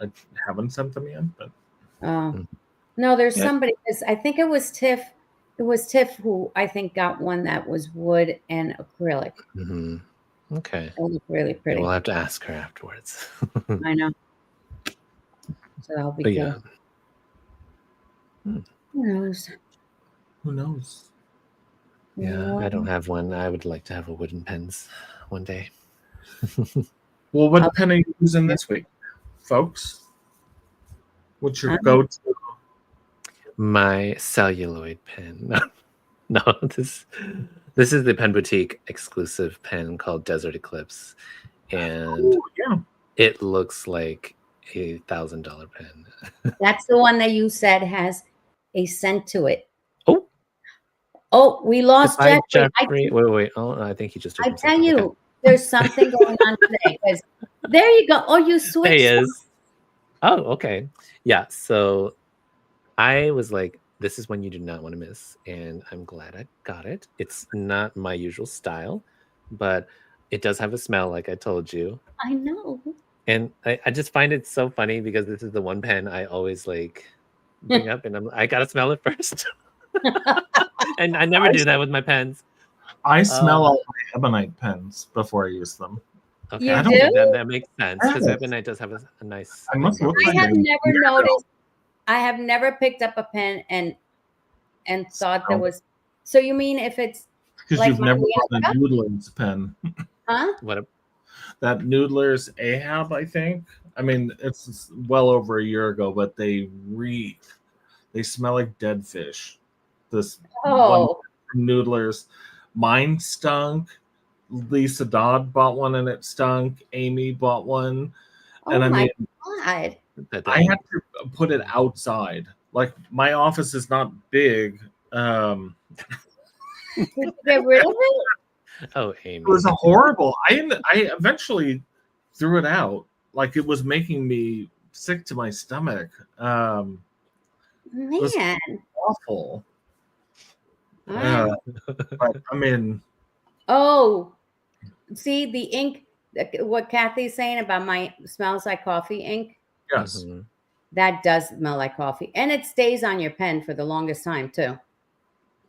I haven't sent them yet, but no, there's somebody. I think it was Tiff. It was Tiff who I think got one that was wood and acrylic. Okay, it looked really pretty. We'll have to ask her afterwards. I know. So that'll be cool. Who knows? Yeah, I don't have one. I would like to have a wooden pens one day. Well, what pen are you using this week, folks? What's your go-to? My celluloid pen. No, this is the Pen Boutique exclusive pen called Desert Eclipse, and it looks like $1,000 pen. That's the one that you said has a scent to it. Oh, we lost Jeffrey. Wait. Oh, I think he just. I tell you, there's something going on today. There you go. Oh, you switched. There he is. Oh, okay. Yeah. So I was like, this is one you do not want to miss. And I'm glad I got it. It's not my usual style, but it does have a smell, like I told you. I know. And I just find it so funny because this is the one pen I always like bring up, and I gotta smell it first. And I never do that with my pens. I smell all my ebonite pens before I use them. Okay, you do? That makes sense because ebonite does have a nice. I must look. I have never noticed. I have never picked up a pen and thought there was. So you mean if it's because like you've never done a Noodler's pen? Huh? What? That Noodler's Ahab, I think. I mean, it's well over a year ago, but they smell like dead fish. This one from Noodler's, mine stunk. Lisa Dodd bought one and it stunk. Amy bought one, and God. I had to put it outside. Like my office is not big. Did you get rid of it? Oh, Amy. It was a horrible. I eventually threw it out. Like it was making me sick to my stomach. Man, it was awful. But I mean, see the ink, what Kathy's saying about my smells like coffee ink. Yes. Mm-hmm. That does smell like coffee. And it stays on your pen for the longest time, too.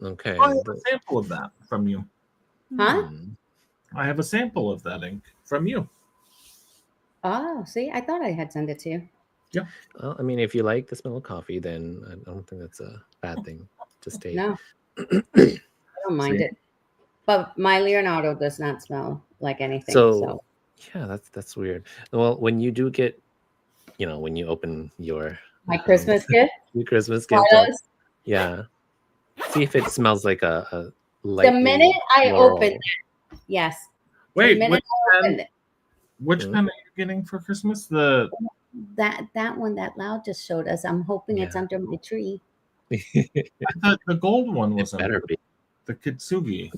Okay. I have a sample of that from you. Huh? I have a sample of that ink from you. Oh, see, I thought I had sent it to you. Yeah. Well, I mean, if you like the smell of coffee, then I don't think that's a bad thing to state. No, I don't mind it. But my Leonardo does not smell like anything. So yeah, that's weird. Well, when you do get, when you open your my Christmas gift, your Christmas gift, yeah, see if it smells like a the minute I open it, yes. Wait, which pen are you getting for Christmas? That one that Loud just showed us. I'm hoping it's under my tree. I thought the gold one was better be the Kintsugi.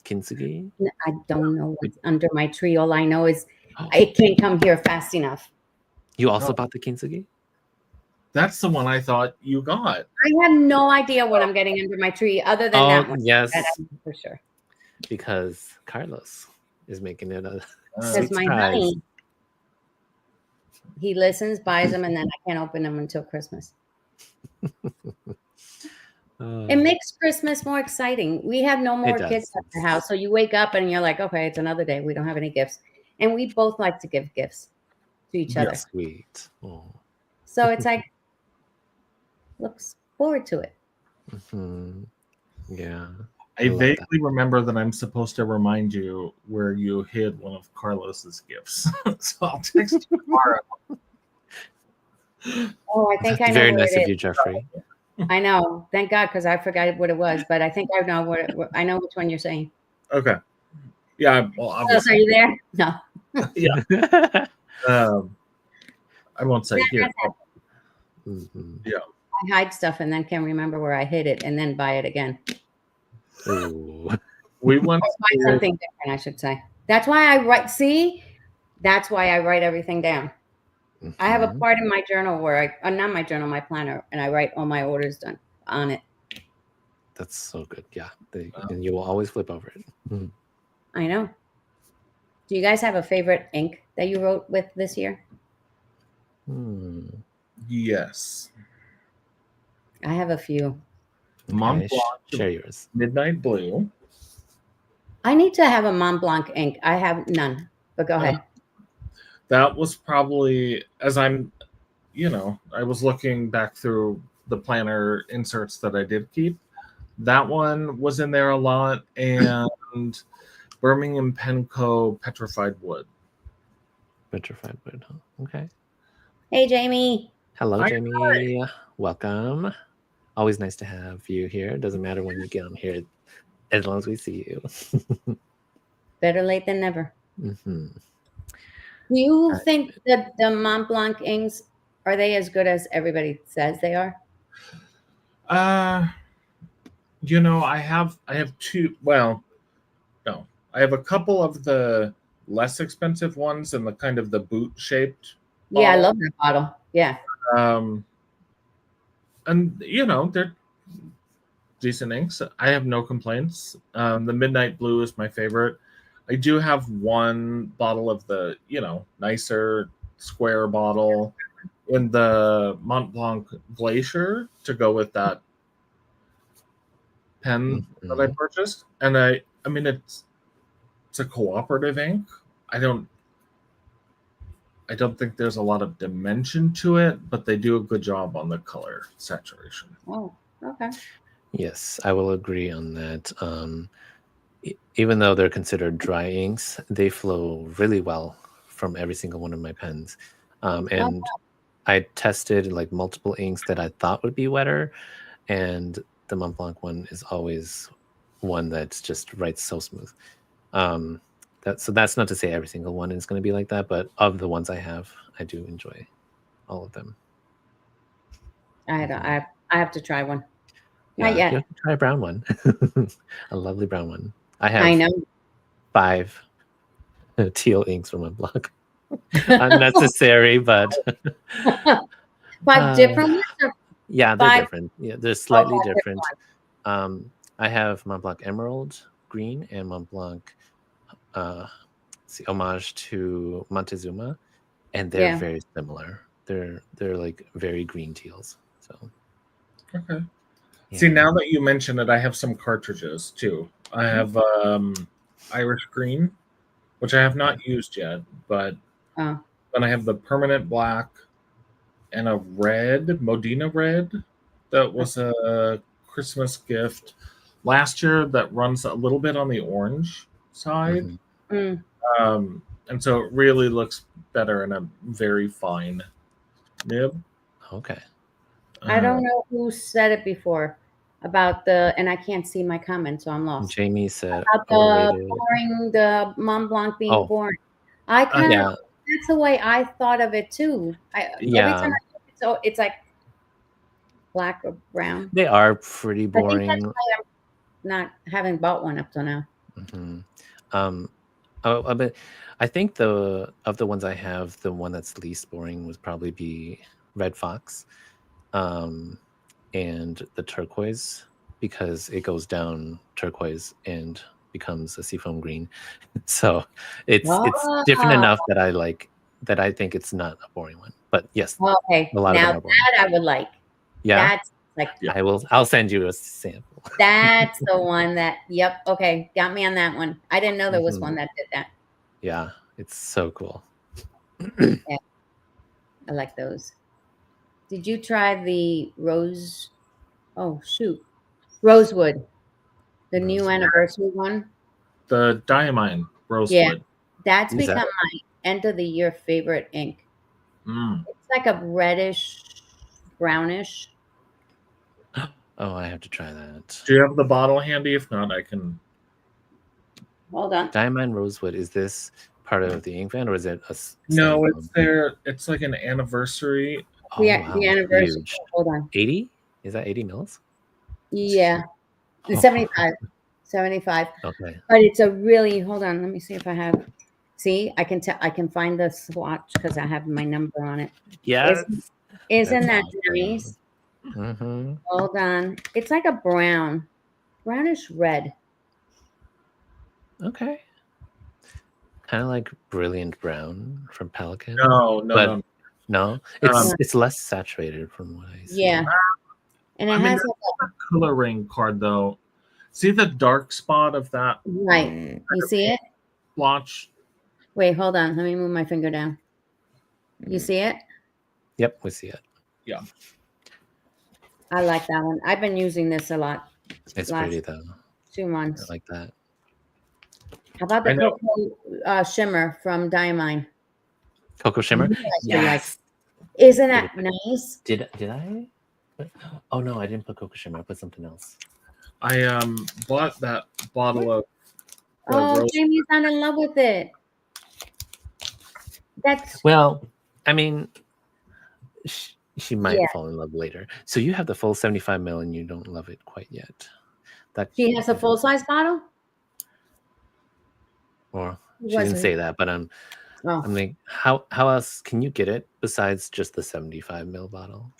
Kintsugi? I don't know what's under my tree. All I know is it can't come here fast enough. You also bought the Kintsugi? That's the one I thought you got. I have no idea what I'm getting under my tree other than that one. Yes. For sure. Because Carlos is making it a because my honey, he listens, buys them, and then I can't open them until Christmas. It makes Christmas more exciting. We have no more kids at the house, so you wake up and you're like, okay, it's another day. We don't have any gifts, and we both like to give gifts to each other. Sweet. Oh. So it's like, looks forward to it. Mm-hmm. Yeah. I vaguely remember that I'm supposed to remind you where you hid one of Carlos's gifts. So I'll text you tomorrow. Oh, I think I know. Very nice of you, Jeffrey. I know. Thank God, because I forgot what it was, but I think I know I know which one you're saying. Okay. Yeah. Well, obviously. Are you there? No. Yeah. I won't say here. Mm-hmm. Yeah. I hide stuff and then can't remember where I hid it and then buy it again. Ooh. We want buy something different, I should say. That's why I write. See, that's why I write everything down. Mm-hmm. I have a part in my journal where not my journal, my planner, and I write all my orders done on it. That's so good. Yeah. And you will always flip over it. Mm-hmm. I know. Do you guys have a favorite ink that you wrote with this year? Yes. I have a few. Mont Blanc, share yours. Midnight Blue. I need to have a Mont Blanc ink. I have none, but go ahead. That was probably, as I'm, I was looking back through the planner inserts that I did keep. That one was in there a lot, and Birmingham Pen Co. Petrified Wood. Petrified Wood, huh? Okay. Hey, Jamie. Hello, Jamie. Hi. Welcome. Always nice to have you here. Doesn't matter when you get on here, as long as we see you. Better late than never. Mm-hmm. Do you think that the Mont Blanc inks, are they as good as everybody says they are? I have two. Well, no, I have a couple of the less expensive ones and the kind of the boot shaped. Yeah, I love that bottle. Yeah. And they're decent inks. I have no complaints. The Midnight Blue is my favorite. I do have one bottle of the, nicer square bottle in the Mont Blanc Glacier to go with that pen that I purchased. And I mean, it's a cooperative ink. I don't think there's a lot of dimension to it, but they do a good job on the color saturation. Oh, okay. Yes, I will agree on that. Even though they're considered dry inks, they flow really well from every single one of my pens. And I tested like multiple inks that I thought would be wetter, and the Mont Blanc one is always one that's just writes so smooth. That's not to say every single one is going to be like that, but of the ones I have, I do enjoy all of them. I have to try one. Yeah, not yet. You have to try a brown one. A lovely brown one. I know 5 teal inks from Mont Blanc. Unnecessary, but 5 different ones? Or yeah, they're different. Yeah, they're slightly different. I have Mont Blanc Emerald Green and Mont Blanc homage to Montezuma, and they're very similar. They're like very green teals. So okay. Yeah. See, now that you mention it, I have some cartridges too. I have Irish Green, which I have not used yet, but then I have the permanent black and a red, Modena red, that was a Christmas gift last year that runs a little bit on the orange side. And so it really looks better in a very fine nib. Okay. I don't know who said it before about and I can't see my comment, so I'm lost. Jamie said about the Mont Blanc being boring. I kind of that's the way I thought of it too. Every time it's like black or brown. They are pretty boring. I think that's why I'm not having bought one up till now. But I think of the ones I have, the one that's least boring would probably be Red Fox, and the turquoise, because it goes down turquoise and becomes a seafoam green. So it's different enough that I think it's not a boring one. But yes, okay. Now that I would like. Yeah, that's like I'll send you a sample. That's the one that. Yep. Okay, got me on that one. I didn't know there was one that did that. Yeah, it's so cool. Yeah, I like those. Did you try the rose? Oh shoot, Rosewood, the new anniversary one. The Diamine Rosewood. Yeah, that's become my end of the year favorite ink. It's like a reddish, brownish. Oh, I have to try that. Do you have the bottle handy? If not, I can. Hold on. Diamond Rosewood, is this part of the ink van, or is it a? No, it's there. It's like an anniversary. The anniversary. Huge. Hold on. 80? Is that 80 mils? Yeah. 75. 75. Okay. But it's a really, hold on, let me see if I have. See, I can find the swatch because I have my number on it. Yeah. Isn't that nice? Hold on. It's like a brownish red. Okay. Kind of like Brilliant Brown from Pelican. No. It's less saturated from what I see. Yeah. And it has a coloring card though. See the dark spot of that? Right. You see it? Watch. Wait, hold on. Let me move my finger down. You see it? Yep, we see it. Yeah. I like that one. I've been using this a lot. It's pretty though. 2 months. I like that. How about the Cocoa Shimmer from Diamine? Cocoa Shimmer? Yes. Isn't that nice? Did I? Oh no, I didn't put Cocoa Shimmer. I put something else. I bought that bottle of. Jamie's not in love with it. Well, I mean, she might fall in love later. So you have the full 75 ml and you don't love it quite yet. She has a full size bottle. Or she didn't say that, but I'm like, how else can you get it besides just the 75 ml bottle?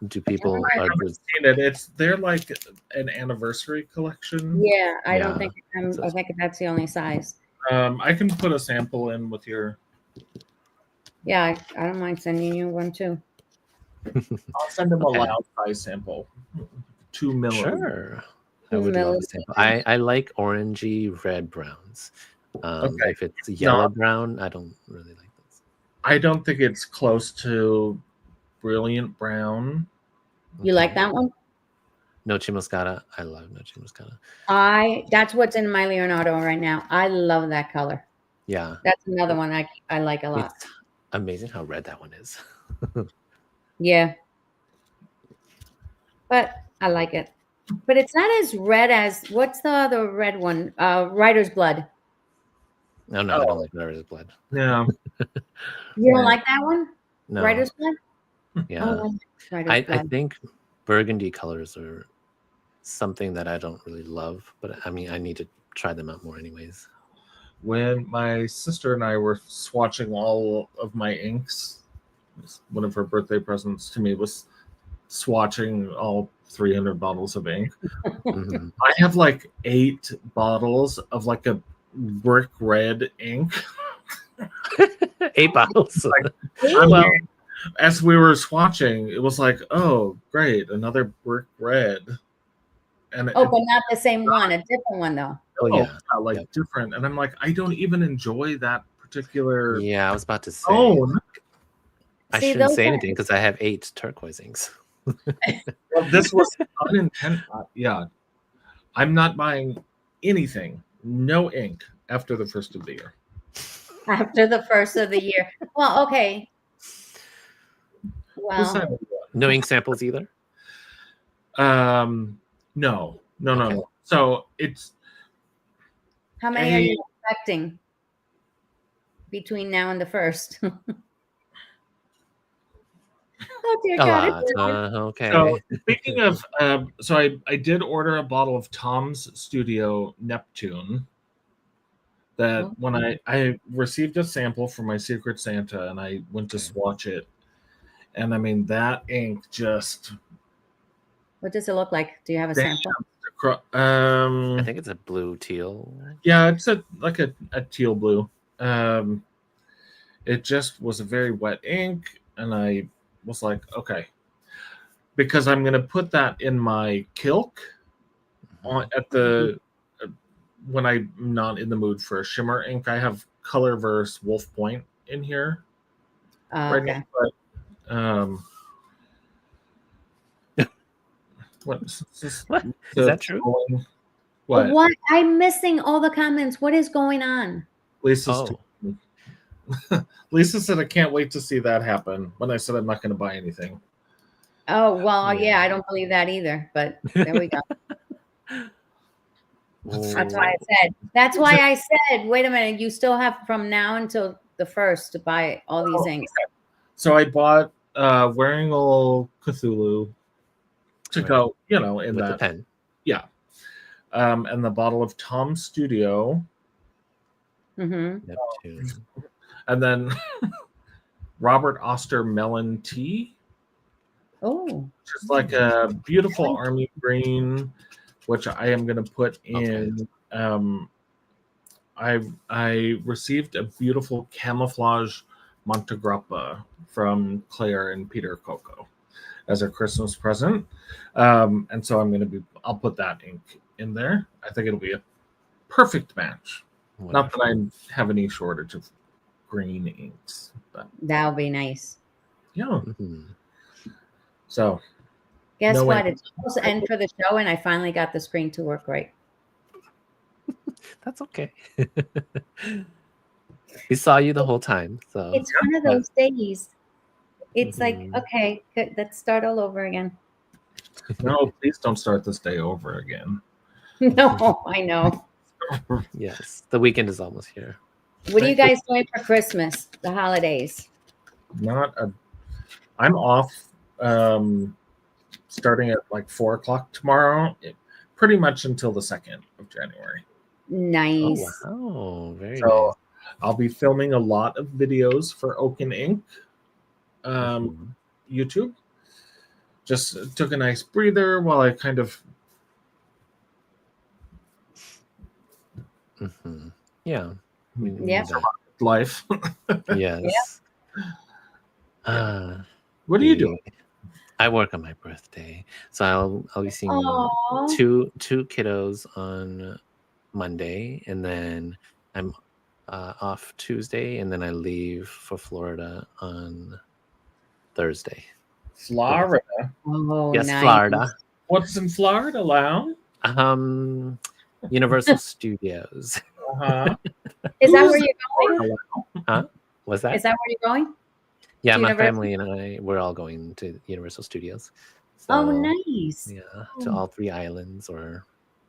Do people? I haven't seen it. They're like an anniversary collection. Yeah, I don't think I think that's the only size. I can put a sample in with your. Yeah, I don't mind sending you one too. I'll send him a loud size sample. 2 ml. Sure. I would love a sample. I like orangey red browns. If it's yellow brown, I don't really like this. I don't think it's close to Brilliant Brown. You like that one? Noche Moscata. I love Noche Moscata. That's what's in my Leonardo right now. I love that color. Yeah. That's another one I like a lot. It's amazing how red that one is. Yeah. But I like it. But it's not as red as what's the other red one? Writer's Blood. No, I don't like Writer's Blood. Yeah. You don't like that one? No. Writer's Blood? Yeah. I think burgundy colors are something that I don't really love, but I mean, I need to try them out more anyways. When my sister and I were swatching all of my inks, one of her birthday presents to me was swatching all 300 bottles of ink. I have like 8 bottles of like a brick red ink. 8 bottles. As we were swatching, it was like, oh, great, another brick red. And but not the same one, a different one though. Different. And I'm like, I don't even enjoy that particular. Yeah, I was about to say. Oh, I shouldn't say anything because I have 8 turquoise inks. Well, this was unintended. Yeah, I'm not buying anything, no ink after the first of the year. After the first of the year. Well, okay. Well, no ink samples either. No. So it's. How many are you expecting between now and the first? Oh dear God! Okay. So speaking of, so I did order a bottle of Tom's Studio Neptune. That when I received a sample from my Secret Santa and I went to swatch it, and I mean that ink just. What does it look like? Do you have a sample? I think it's a blue teal. Yeah, it's like a teal blue. It just was a very wet ink, and I was like, okay, because I'm gonna put that in my Kilk at the when I'm not in the mood for a shimmer ink. I have Colorverse Wolf Point in here right now, but what is that true? What? I'm missing all the comments. What is going on? Lisa said I can't wait to see that happen when I said I'm not going to buy anything. Oh, well, yeah, I don't believe that either, but there we go. That's why I said, wait a minute, you still have from now until the 1st to buy all these inks. So I bought Wearing Old Cthulhu to go, in with that the pen. Yeah. And the bottle of Tom's Studio. Mm-hmm. And then Robert Oster Melon Tea. Oh. Just like a beautiful army green, which I am going to put in. I received a beautiful camouflage Montegrappa from Claire and Peter Coco as a Christmas present. And so I'll put that ink in there. I think it'll be a perfect match. Wonderful. Not that I have any shortage of green inks, but that'll be nice. Yeah. Mm-hmm. So guess what? It's almost the end for the show, and I finally got the screen to work right. That's okay. We saw you the whole time. So it's one of those days. It's like, okay, good, let's start all over again. No, please don't start this day over again. No, I know. Yes, the weekend is almost here. What are you guys doing for Christmas, the holidays? I'm off starting at like 4:00 tomorrow, pretty much until the 2nd of January. Nice. Oh, wow. Very nice. I'll be filming a lot of videos for Oaken Ink YouTube. Just took a nice breather while I kind of yeah. Life. Yes. What are you doing? I work on my birthday, so I'll be seeing two kiddos on Monday, and then I'm off Tuesday, and then I leave for Florida on Thursday. Florida. Oh, yes, nice. Florida. What's in Florida, Lau? Universal Studios. Is that where you're going? Huh? What's that? Is that where you're going? Yeah, my family and we're all going to Universal Studios. So, oh, nice. Yeah, to all 3 islands or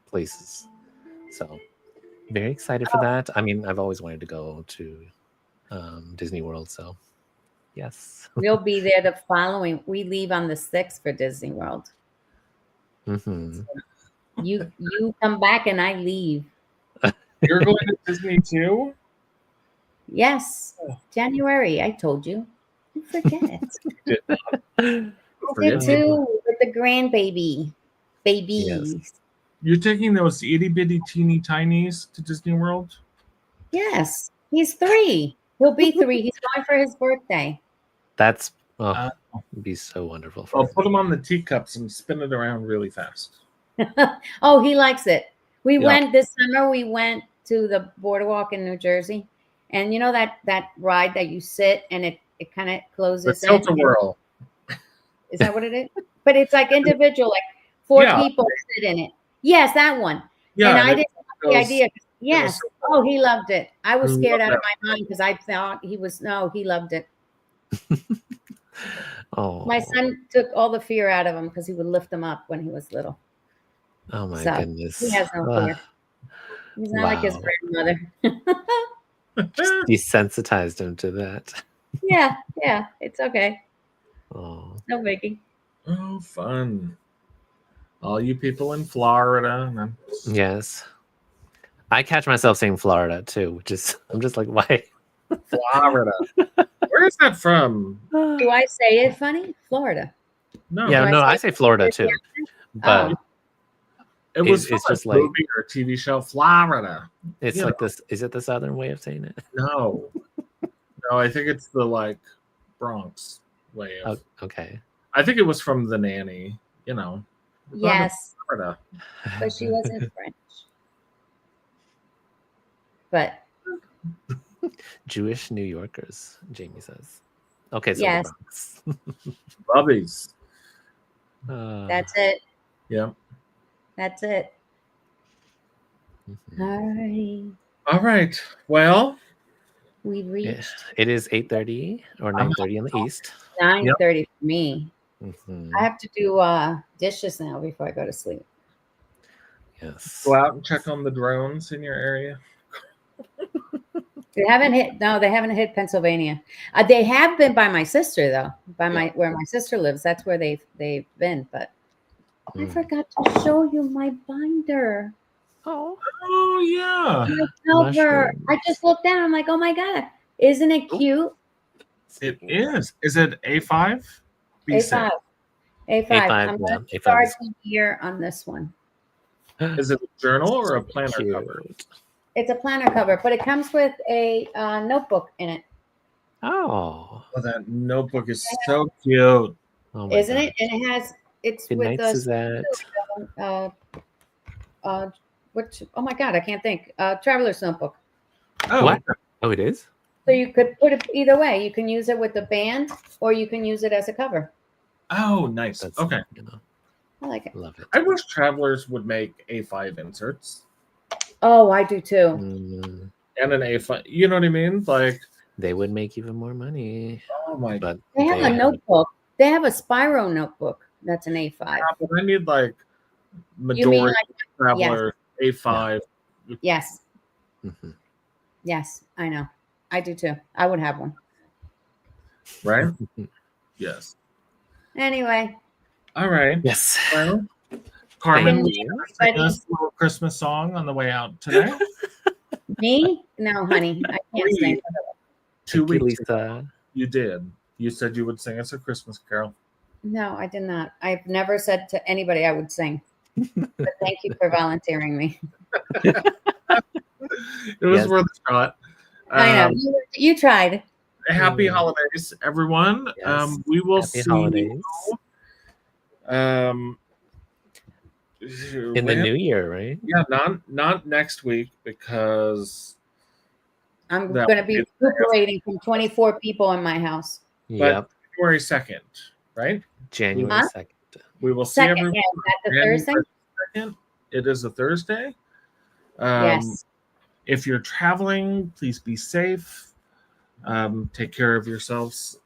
places. So, very excited for that. I mean, I've always wanted to go to Disney World, so yes. We'll be there the following. We leave on the 6th for Disney World. Mm-hmm. You come back and I leave. You're going to Disney too? Yes, January. I told you. You forget. Forget too with the grandbaby. Babies. Yes. You're taking those itty bitty teeny tinies to Disney World? Yes, he's 3. He'll be 3. He's going for his birthday. That's it'd be so wonderful. I'll put him on the teacups and spin it around really fast. Oh, he likes it. We went this summer. We went to the boardwalk in New Jersey, and you know that ride that you sit and it kind of closes. The tilt-a-whirl. Is that what it is? But it's like individual, like 4 people sit in it. Yes, that one. Yeah, and I didn't like the idea. Yes. Oh, he loved it. I was scared out of my mind because I thought he was. No, he loved it. Oh, my son took all the fear out of him because he would lift them up when he was little. Oh my goodness. He has no fear. He's not like his grandmother. Just desensitized him to that. Yeah, it's okay. Oh, no biggie. Oh, fun. All you people in Florida. Yes. I catch myself saying Florida too, which is, I'm just like, why? Florida. Where is that from? Do I say it funny? Florida. No. Yeah, I say Florida too. But it was it's just like a movie or a TV show, Florida. It's like this. Is it the southern way of saying it? No. No, I think it's the like Bronx way of. Okay. I think it was from The Nanny, Yes. Florida. But she wasn't French. But Jewish New Yorkers, Jamie says. Okay, so yes. the Bronx. Bubbies. That's it. Yeah. That's it. Mm-hmm. All right. Well, we reached. It is 8:30 or 9:30 in the east. 9:30 for me. Mm-hmm. I have to do dishes now before I go to sleep. Yes. Go out and check on the drones in your area. They haven't hit Pennsylvania. They have been by my sister though, where my sister lives. That's where they've been. But I forgot to show you my binder. Oh yeah. My cover. I just looked down. I'm like, oh my god, isn't it cute? It is. Is it A5? A5. I'm going to start the year on this one. Is it a journal or a planner cover? It's a planner cover, but it comes with a notebook in it. Oh, that notebook is so cute. Oh isn't it? And it's Good with nights, is that? Which, oh my god, I can't think. Traveler's notebook. Oh, what? Oh, it is? So you could put it either way. You can use it with the band or you can use it as a cover. Oh, nice. Okay. I like it. Love it. I wish Travelers would make A5 inserts. Oh, I do too. And an A5. You know what I mean? Like they would make even more money. Oh my god. They have a notebook. They have a Spyro notebook that's an A5. Yeah, but I need like majority Traveler A5. Yes. Mm-hmm. Yes, I know. I do too. I would have one. Right? Yes. Anyway. All right. Yes. Well, Carmen, sing us a little Christmas song on the way out today. Me? No, honey. I can't sing. 2 weeks ago, you did. You said you would sing us a Christmas carol. No, I did not. I've never said to anybody I would sing. But thank you for volunteering me. It was worth a shot. I know. You tried. Happy holidays, everyone. Yes. We will Happy see holidays. You in the new year, right? Yeah, not next week because I'm going to be recuperating from 24 people in my house. But January 2nd, right? January 2nd. We will see everyone. Yeah, is that the Thursday? 2nd. It is a Thursday. Yes. If you're traveling, please be safe. Take care of yourselves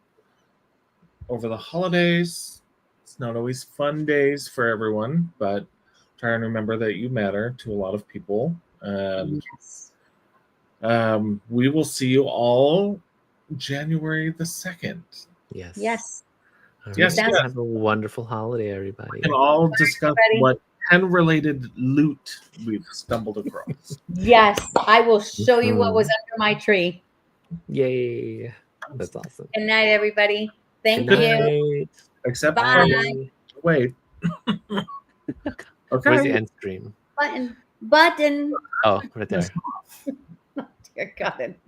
over the holidays. It's not always fun days for everyone, but try and remember that you matter to a lot of people. Yes. We will see you all January the 2nd. Yes. Yes. Yes. Have a wonderful holiday, everybody. We can all discuss what pen-related loot we've stumbled across. Yes, I will show you what was under my tree. Yay. That's awesome. Good night, everybody. Thank Good you. night. Except Bye. wait. Okay. Where's the end screen? Button. Oh, right there. Got it.